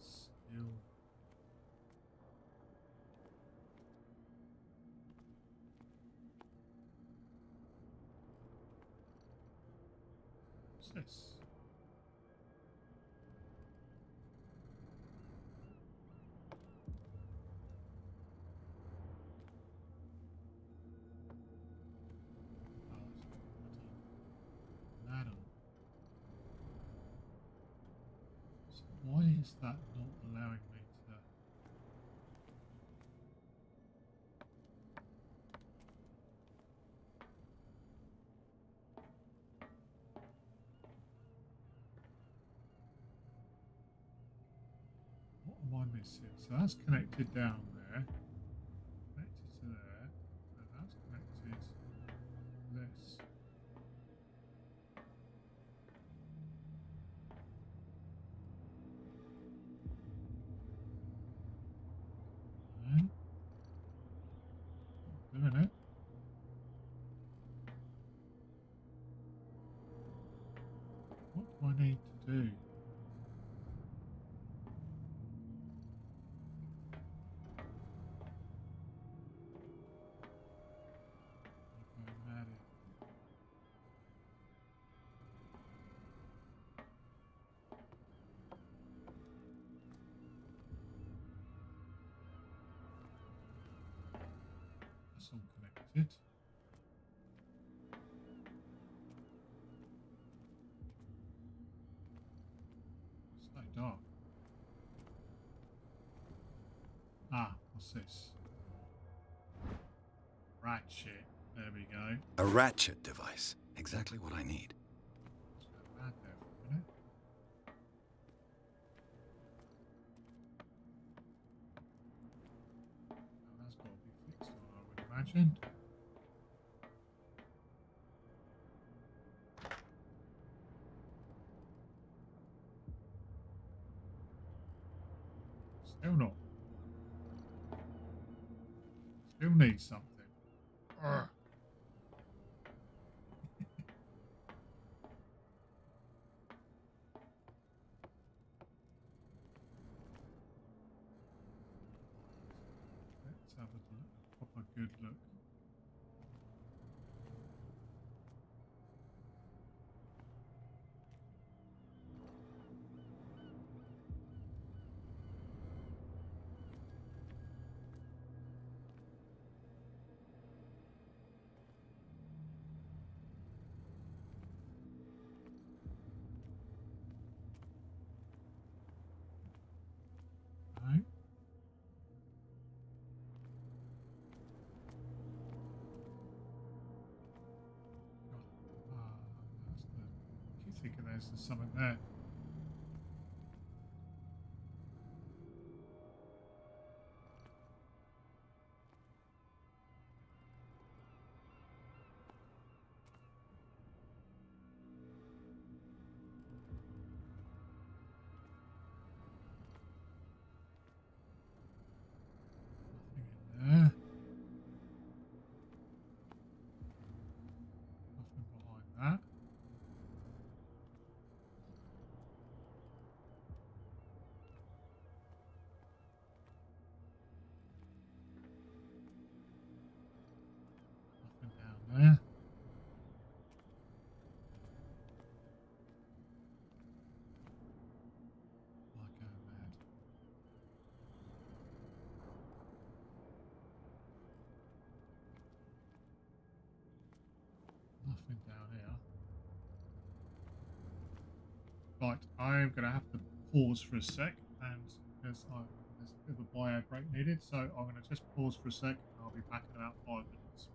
Still. What's this? Oh, it's ladder. So why is that not allowing me to? What am I missing? So that's connected down there. Connected to there. And that's connected to this. And not doing it. What do I need to do? I'm going mad here. That's all connected. It's so dark. Ah, what's this? Ratchet. There we go. A ratchet device. Exactly what I need. Just go mad there for a minute. Now that's got to be fixed, I would imagine. Still not. Still needs something. Urgh. Let's have a proper good look. thinking there's something there. Nothing in there. Nothing behind that. Nothing down there. Like going mad. Nothing down here. Right, I'm going to have to pause for a sec, and because there's a bit of a bio break needed, so I'm going to just pause for a sec, and I'll be back in about 5 minutes.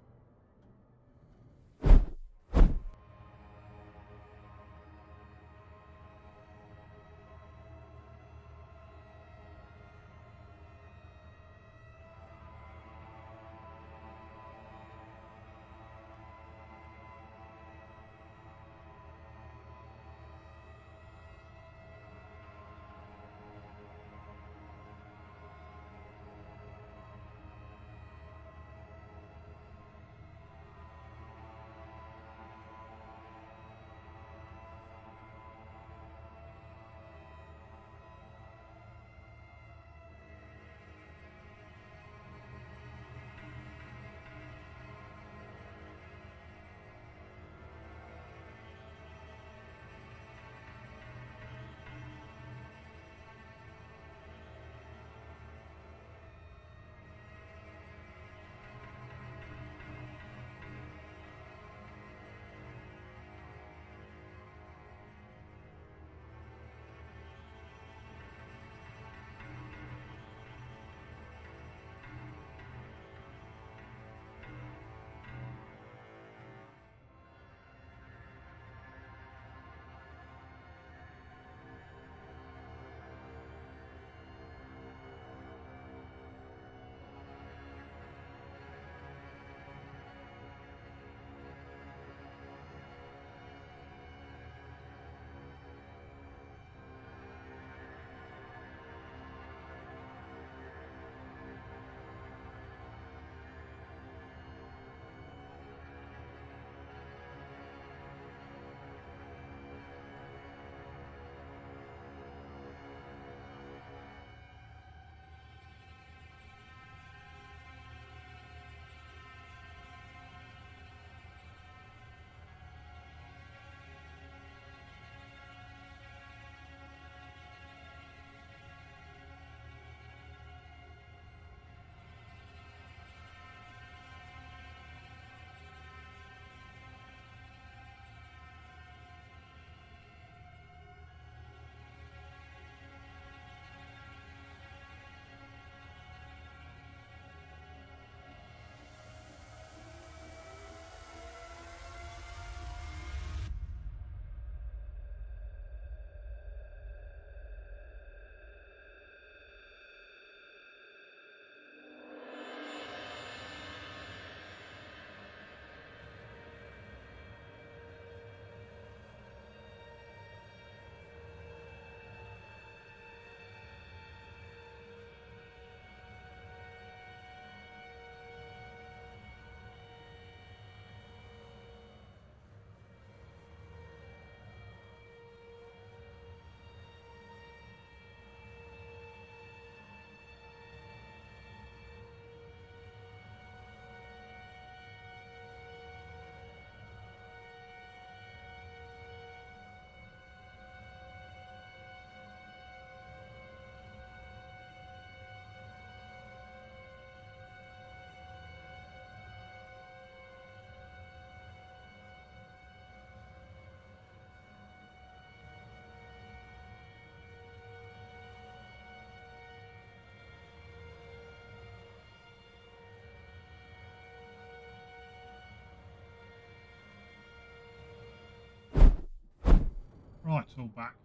lights all back.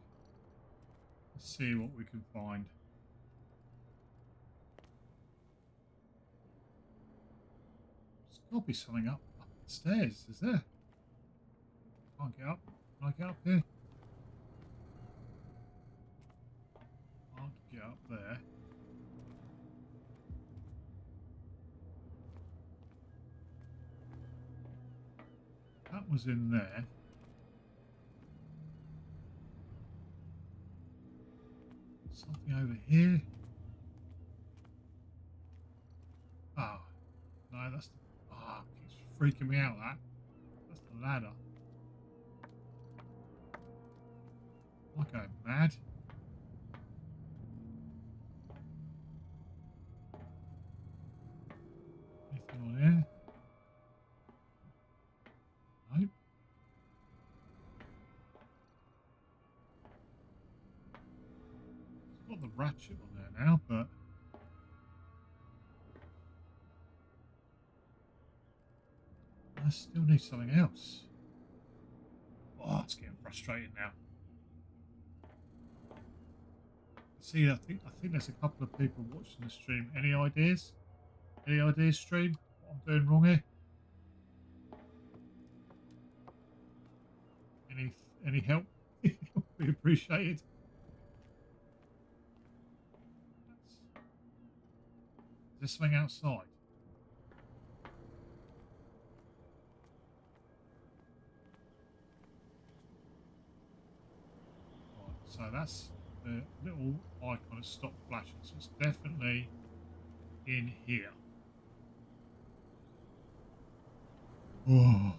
Let's see what we can find. There's got to be something up the stairs, is there? Can't get up. Can I get up here? Can't get up there. That was in there. Something over here. Oh, no, that's the... Ah, it's freaking me out, that. That's the ladder. Am I going mad? Anything on here? Nope. It's got the ratchet on there now, but... I still need something else. Oh, it's getting frustrating now. See, I think there's a couple of people watching the stream. Any ideas? Any ideas, stream? What I'm doing wrong here? Any help? Be appreciated. Is there something outside? Right, so that's the little icon has stopped flashing, so it's definitely in here. Oh.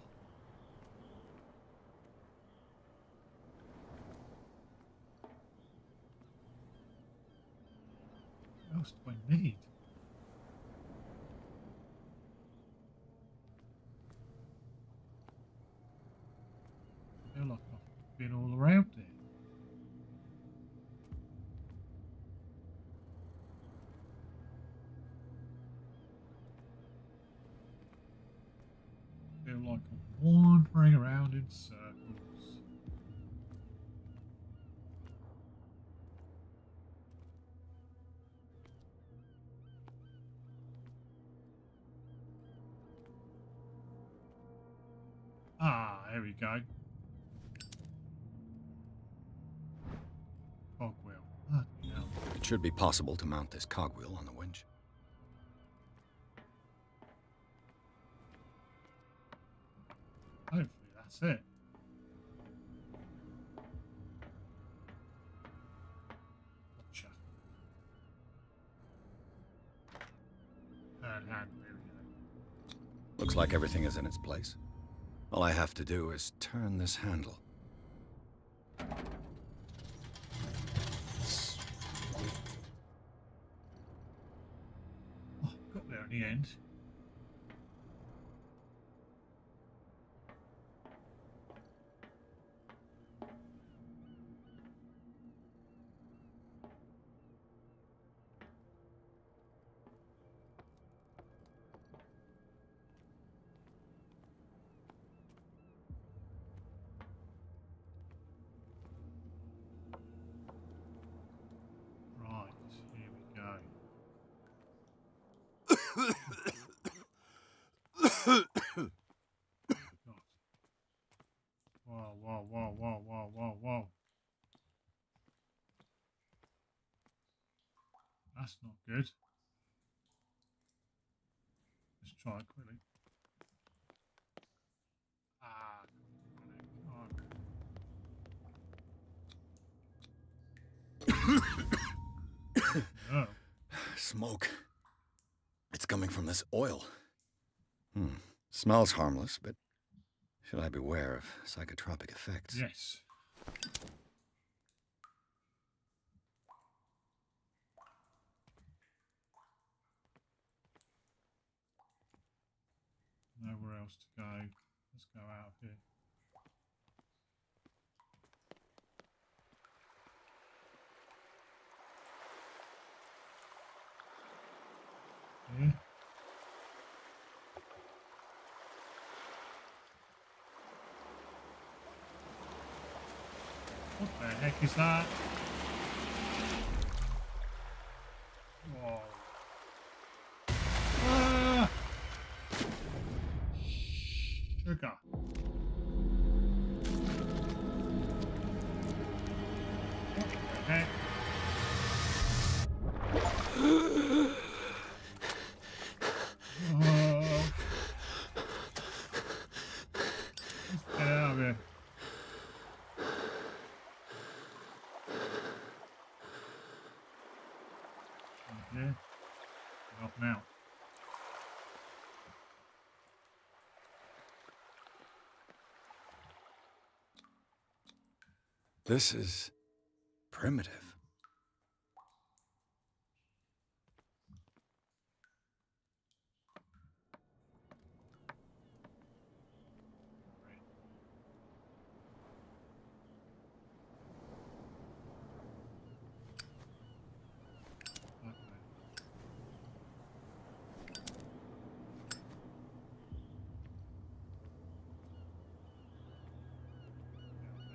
What else do I need? I feel like I've been all around it. I feel like I'm wandering around in circles. Ah, there we go. Cogwheel. Bloody hell. It should be possible to mount this cogwheel on the winch. Hopefully that's it. Gotcha. Hand, there we go. Looks like everything is in its place. All I have to do is turn this handle. Oh, got there in the end. Right, here we go. God. Whoa, whoa, whoa, whoa, whoa, whoa, whoa. That's not good. Let's try it quickly. Ah, no. Smoke. It's coming from this oil. Smells harmless, but should I beware of psychotropic effects? Yes. Nowhere else to go. Let's go out of here. Here. What the heck is that? Whoa. Ah! Sugar. What the heck? Oh. Let's get out of here. Yeah. Help him out. This is primitive.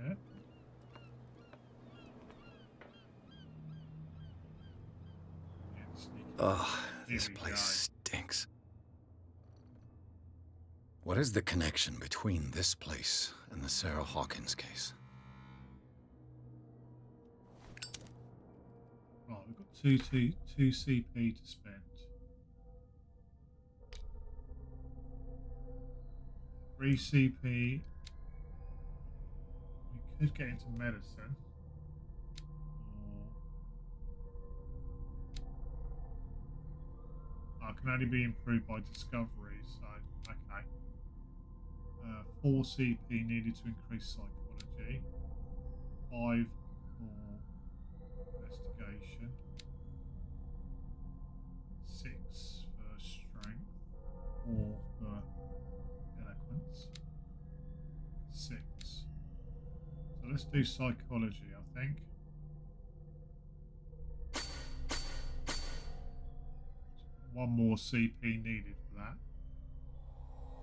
Yeah. Ugh, this place stinks. What is the connection between this place and the Sarah Hawkins case? Right, we've got two CP to spend. 3 CP. We could get into medicine. Or can only be improved by discovery, so okay. 4 CP needed to increase psychology. 5 for investigation. 6 for strength. 4 for eloquence. 6. So let's do psychology, I think. One more CP needed for that.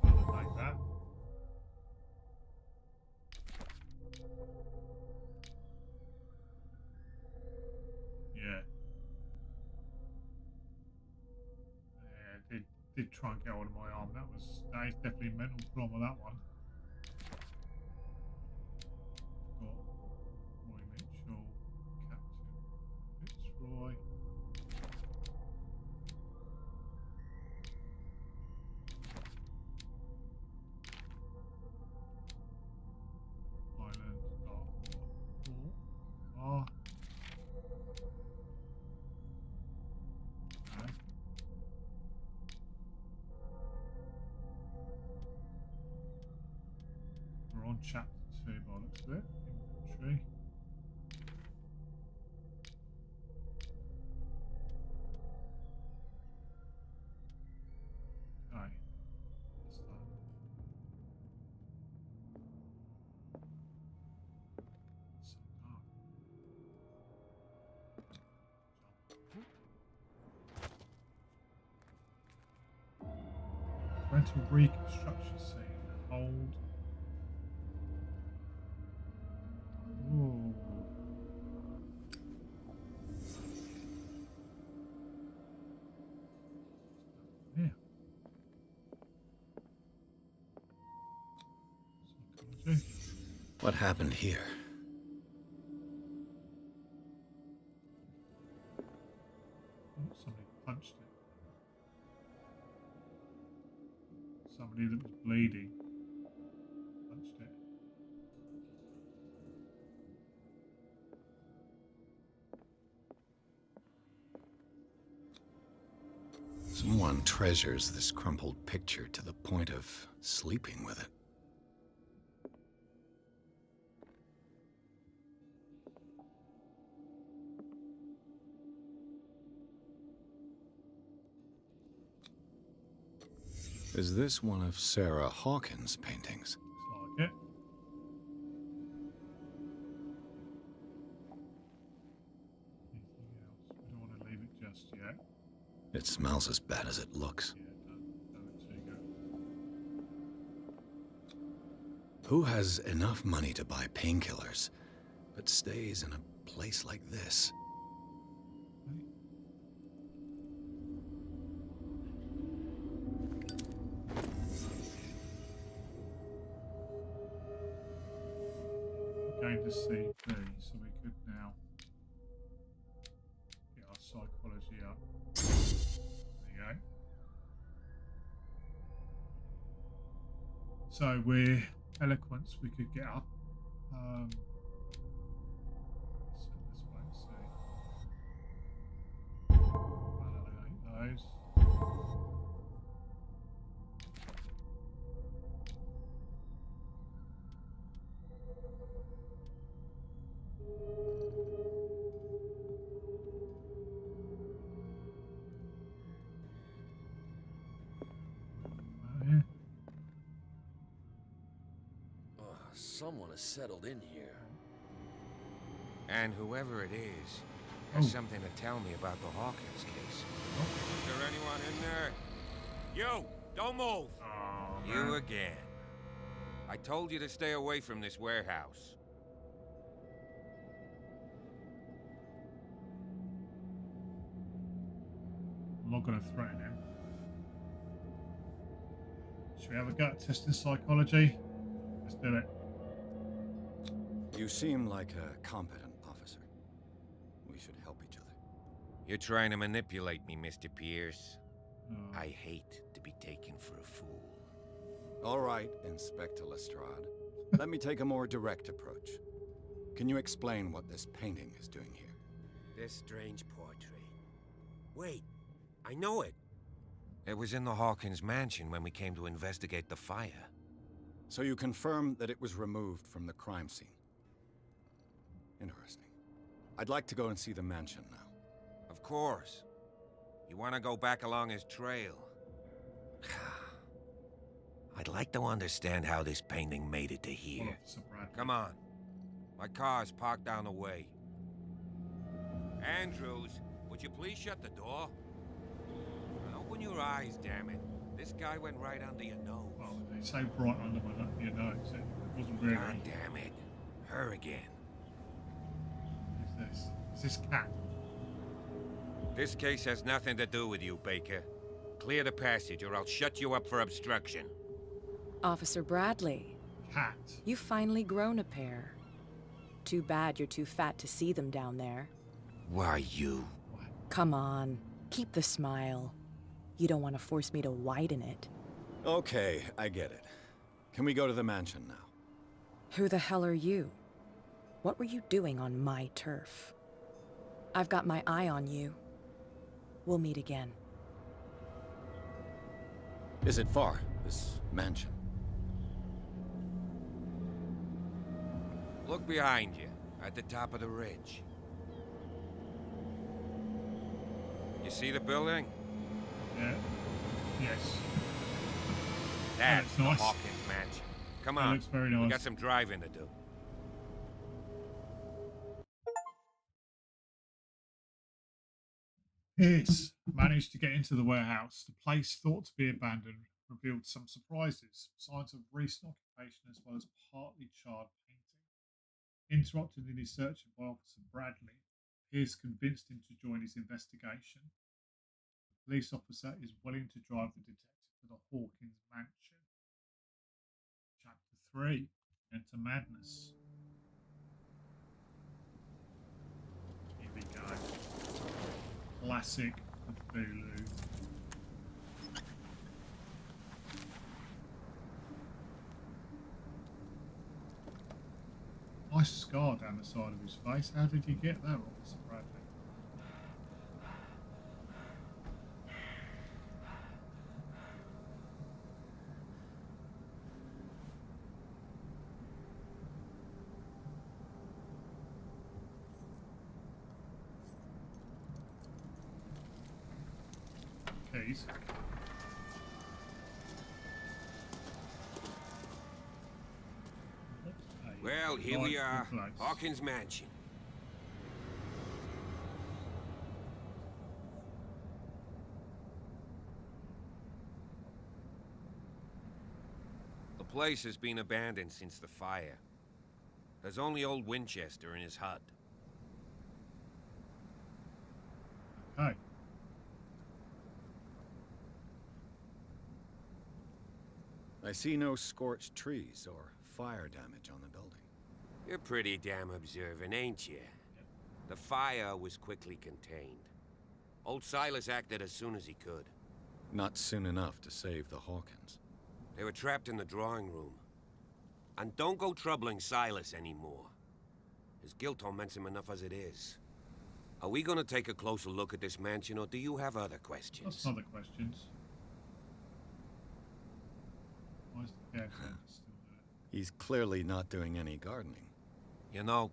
I'll take that. Yeah. Yeah, did try and get hold of my arm. That is definitely mental trauma, that one. Got Roy Mitchell, Captain Fitzroy. Island, Darkwater, Ah. Okay. We're on chapter 2 by the looks of it. Inventory. Okay. What's that? So dark. Rental reconstruction scene. Hold. Ooh. Yeah. Psychology. What happened here? Oh, somebody punched it. Somebody that was bleeding punched it. Someone treasures this crumpled picture to the point of sleeping with it. Is this one of Sarah Hawkins' paintings? Looks like it. Anything else? We don't want to leave it just yet. It smells as bad as it looks. Yeah, don't too good. Who has enough money to buy painkillers, but stays in a place like this. Going to CP, so we could now get our psychology up. There you go. So we're eloquence we could get up. So let's wait and see. Validate those. Yeah. Someone has settled in here. And whoever it is has something to tell me about the Hawkins case. Is there anyone in there? You! Don't move! You again. I told you to stay away from this warehouse. I'm not going to threaten him. Should we have a gut test in psychology? Let's do it. You seem like a competent officer. We should help each other. You're trying to manipulate me, Mr. Pierce. I hate to be taken for a fool. All right, Inspector Lestrade. Let me take a more direct approach. Can you explain what this painting is doing here? This strange portrait. Wait, I know it. It was in the Hawkins mansion when we came to investigate the fire. So you confirm that it was removed from the crime scene? Interesting. I'd like to go and see the mansion now. Of course. You want to go back along his trail? I'd like to understand how this painting made it to here. Come on. My car's parked down the way. Andrews, would you please shut the door? And open your eyes, damn it. This guy went right under your nose. Well, they say right under your nose. It wasn't really. God damn it. Her again. Who's this? Is this Cat? This case has nothing to do with you, Baker. Clear the passage or I'll shut you up for obstruction. Officer Bradley. Cat. You've finally grown a pair. Too bad you're too fat to see them down there. Why, you? Come on. Keep the smile. You don't want to force me to widen it. Okay, I get it. Can we go to the mansion now? Who the hell are you? What were you doing on my turf? I've got my eye on you. We'll meet again. Is it far, this mansion? Look behind you, at the top of the ridge. You see the building? Yeah. Yes. That's the nice. Hawkins mansion. Come That on. looks very nice. We got some driving to do. Pierce managed to get into the warehouse. The place thought to be abandoned revealed some surprises, signs of recent occupation as well as partly charred painting. Interrupted in his search by Officer Bradley, Pierce convinced him to join his investigation. The police officer is willing to drive the detective to the Hawkins mansion. Chapter 3, Enter Madness. Here we go. Classic Cthulhu. Nice scar down the side of his face. How did you get that, Officer Bradley? Keys. Well, here we are. Hawkins mansion. The place has been abandoned since the fire. There's only old Winchester in his hut. Okay. I see no scorched trees or fire damage on the building. You're pretty damn observant, ain't you? The fire was quickly contained. Old Silas acted as soon as he could. Not soon enough to save the Hawkins. They were trapped in the drawing room. And don't go troubling Silas anymore. His guilt torments him enough as it is. Are we gonna take a closer look at this mansion, or do you have other questions? That's other questions. Why is the caretaker still there? He's clearly not doing any gardening. You know,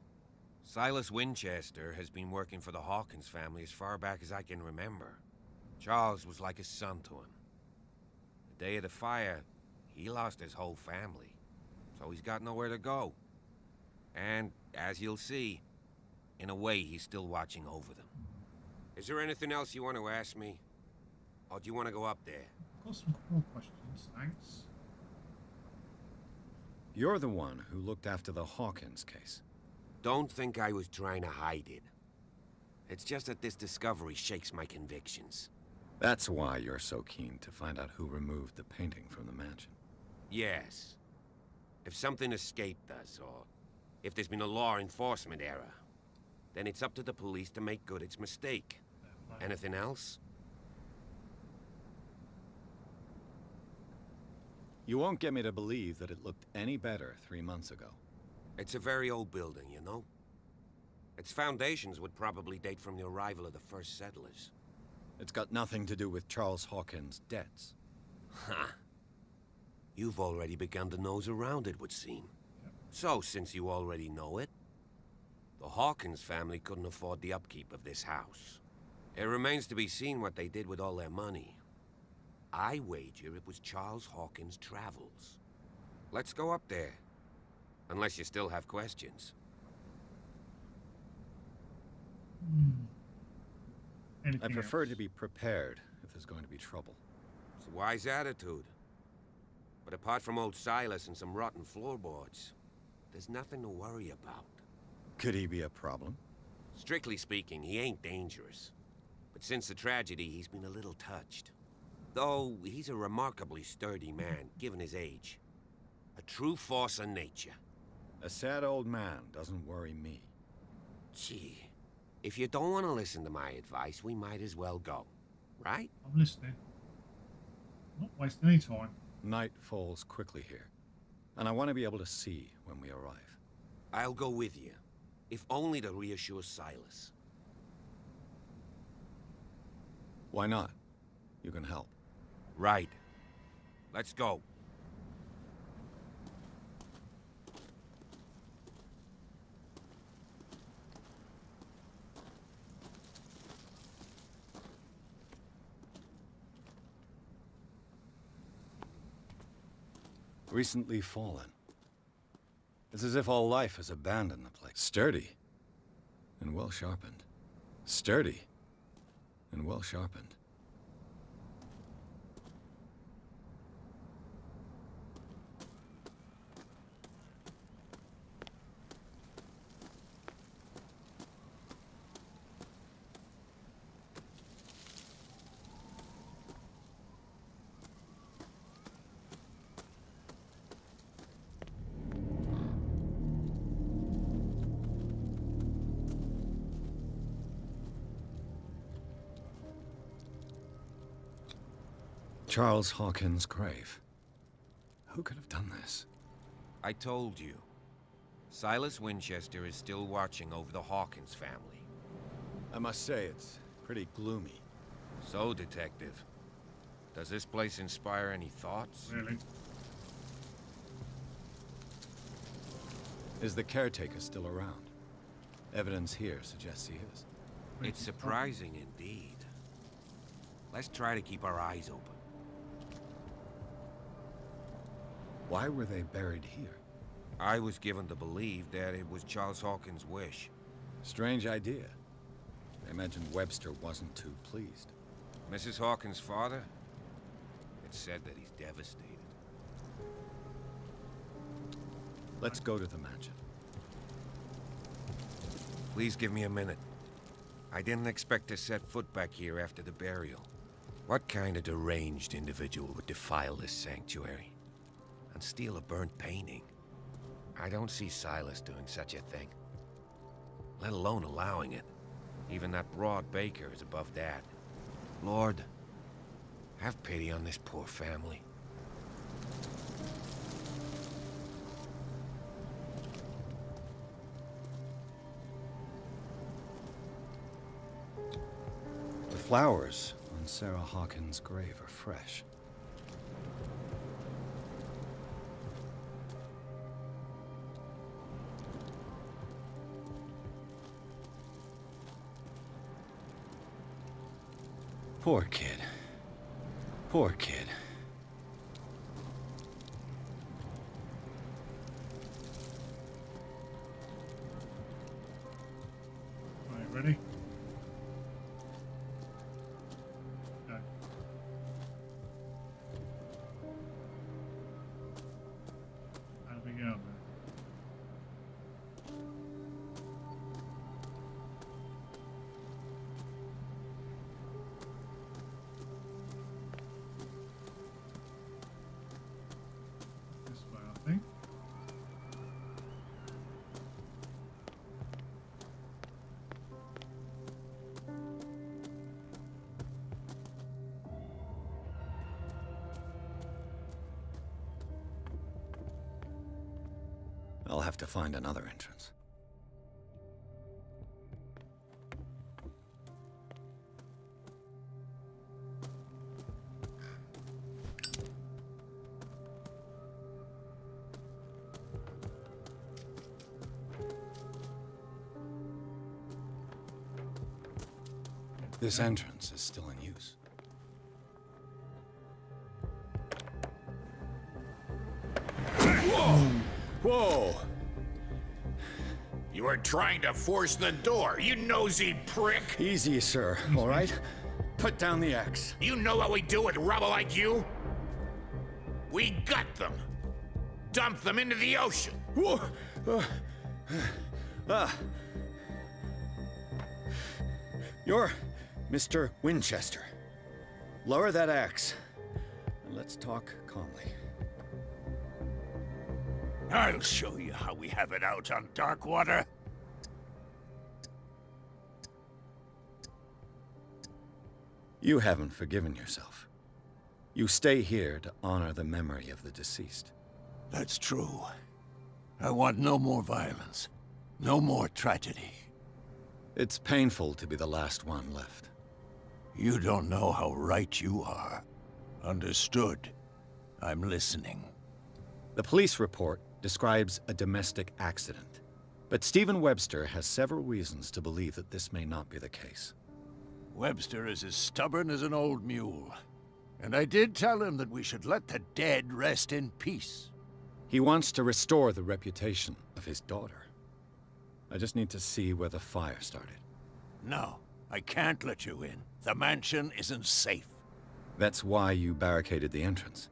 Silas Winchester has been working for the Hawkins family as far back as I can remember. Charles was like a son to him. The day of the fire, he lost his whole family, so he's got nowhere to go. And, as you'll see, in a way, he's still watching over them. Is there anything else you want to ask me? Or do you want to go up there? I've got some more questions, thanks. You're the one who looked after the Hawkins case. Don't think I was trying to hide it. It's just that this discovery shakes my convictions. That's why you're so keen to find out who removed the painting from the mansion. Yes. If something escaped us, or if there's been a law enforcement error, then it's up to the police to make good its mistake. Anything else? You won't get me to believe that it looked any better 3 months ago. It's a very old building, you know? Its foundations would probably date from the arrival of the first settlers. It's got nothing to do with Charles Hawkins' debts. Ha! You've already begun to nose around, it would seem. So, since you already know it, the Hawkins family couldn't afford the upkeep of this house. It remains to be seen what they did with all their money. I wager it was Charles Hawkins' travels. Let's go up there. Unless you still have questions. I prefer to be prepared if there's going to be trouble. It's a wise attitude. But apart from old Silas and some rotten floorboards, there's nothing to worry about. Could he be a problem? Strictly speaking, he ain't dangerous. But since the tragedy, he's been a little touched. Though he's a remarkably sturdy man, given his age. A true force of nature. A sad old man doesn't worry me. Gee, if you don't want to listen to my advice, we might as well go. Right? I'm listening. Not wasting any time. Night falls quickly here, and I want to be able to see when we arrive. I'll go with you, if only to reassure Silas. Why not? You can help. Right. Let's go. Recently fallen. It's as if all life has abandoned the place. Sturdy and well sharpened. Sturdy and well sharpened. Charles Hawkins' grave. Who could have done this? I told you. Silas Winchester is still watching over the Hawkins family. I must say, it's pretty gloomy. So, Detective, does this place inspire any thoughts? Really? Is the caretaker still around? Evidence here suggests he is. It's surprising indeed. Let's try to keep our eyes open. Why were they buried here? I was given to believe that it was Charles Hawkins' wish. Strange idea. I imagine Webster wasn't too pleased. Mrs. Hawkins' father? It's said that he's devastated. Let's go to the mansion. Please give me a minute. I didn't expect to set foot back here after the burial. What kind of deranged individual would defile this sanctuary and steal a burnt painting? I don't see Silas doing such a thing, let alone allowing it. Even that broad baker is above that. Lord, have pity on this poor family. The flowers on Sarah Hawkins' grave are fresh. Poor kid. Poor kid. Right, ready? Go. How do we go, man? This way, I think. I'll have to find another entrance. This entrance is still in use. Whoa! Whoa! You were trying to force the door, you nosy prick! Easy, sir, all right? Put down the axe. You know what we do with rubble like you? We gut them! Dump them into the ocean! Whoa! You're Mr. Winchester. Lower that axe, and let's talk calmly. I'll show you how we have it out on Darkwater. You haven't forgiven yourself. You stay here to honor the memory of the deceased. That's true. I want no more violence. No more tragedy. It's painful to be the last one left. You don't know how right you are. Understood. I'm listening. The police report describes a domestic accident, but Stephen Webster has several reasons to believe that this may not be the case. Webster is as stubborn as an old mule. And I did tell him that we should let the dead rest in peace. He wants to restore the reputation of his daughter. I just need to see where the fire started. No, I can't let you in. The mansion isn't safe. That's why you barricaded the entrance.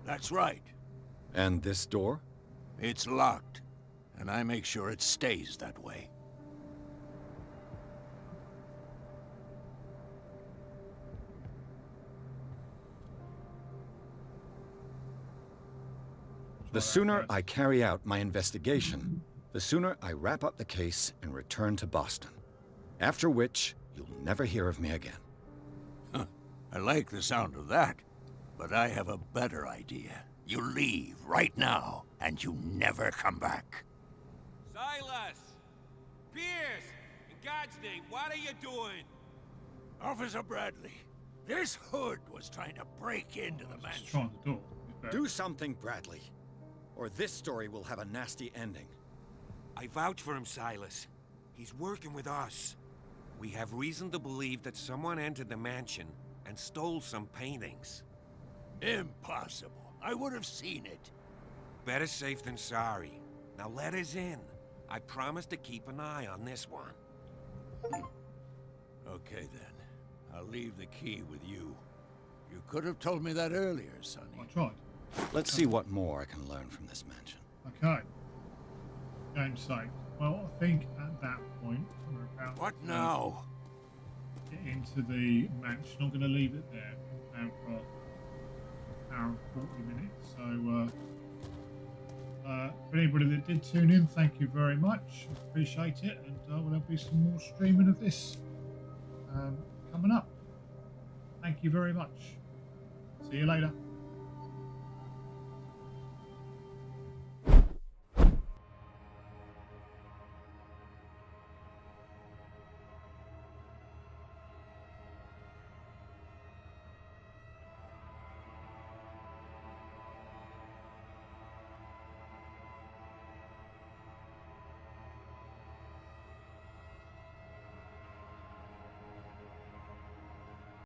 That's right. And this door? It's locked, and I make sure it stays that way. The sooner I carry out my investigation, the sooner I wrap up the case and return to Boston. After which, you'll never hear of me again. Huh. I like the sound of that, but I have a better idea. You leave right now, and you never come back. Silas! Pierce! In God's name, what are you doing? Officer Bradley, this hood was trying to break into the mansion. Trying the door. Do something, Bradley, or this story will have a nasty ending. I vouch for him, Silas. He's working with us. We have reason to believe that someone entered the mansion and stole some paintings. Impossible. I would have seen it. Better safe than sorry. Now let us in. I promise to keep an eye on this one. Okay, then. I'll leave the key with you. You could have told me that earlier, Sonny. I tried. Let's see what more I can learn from this mansion. Okay. Game saved. Well, I think at that point we're about What to now? get into the mansion. I'm going to leave it there now for an hour and 40 minutes. So, for anybody that did tune in, thank you very much. Appreciate it. And there'll be some more streaming of this coming up. Thank you very much. See you later.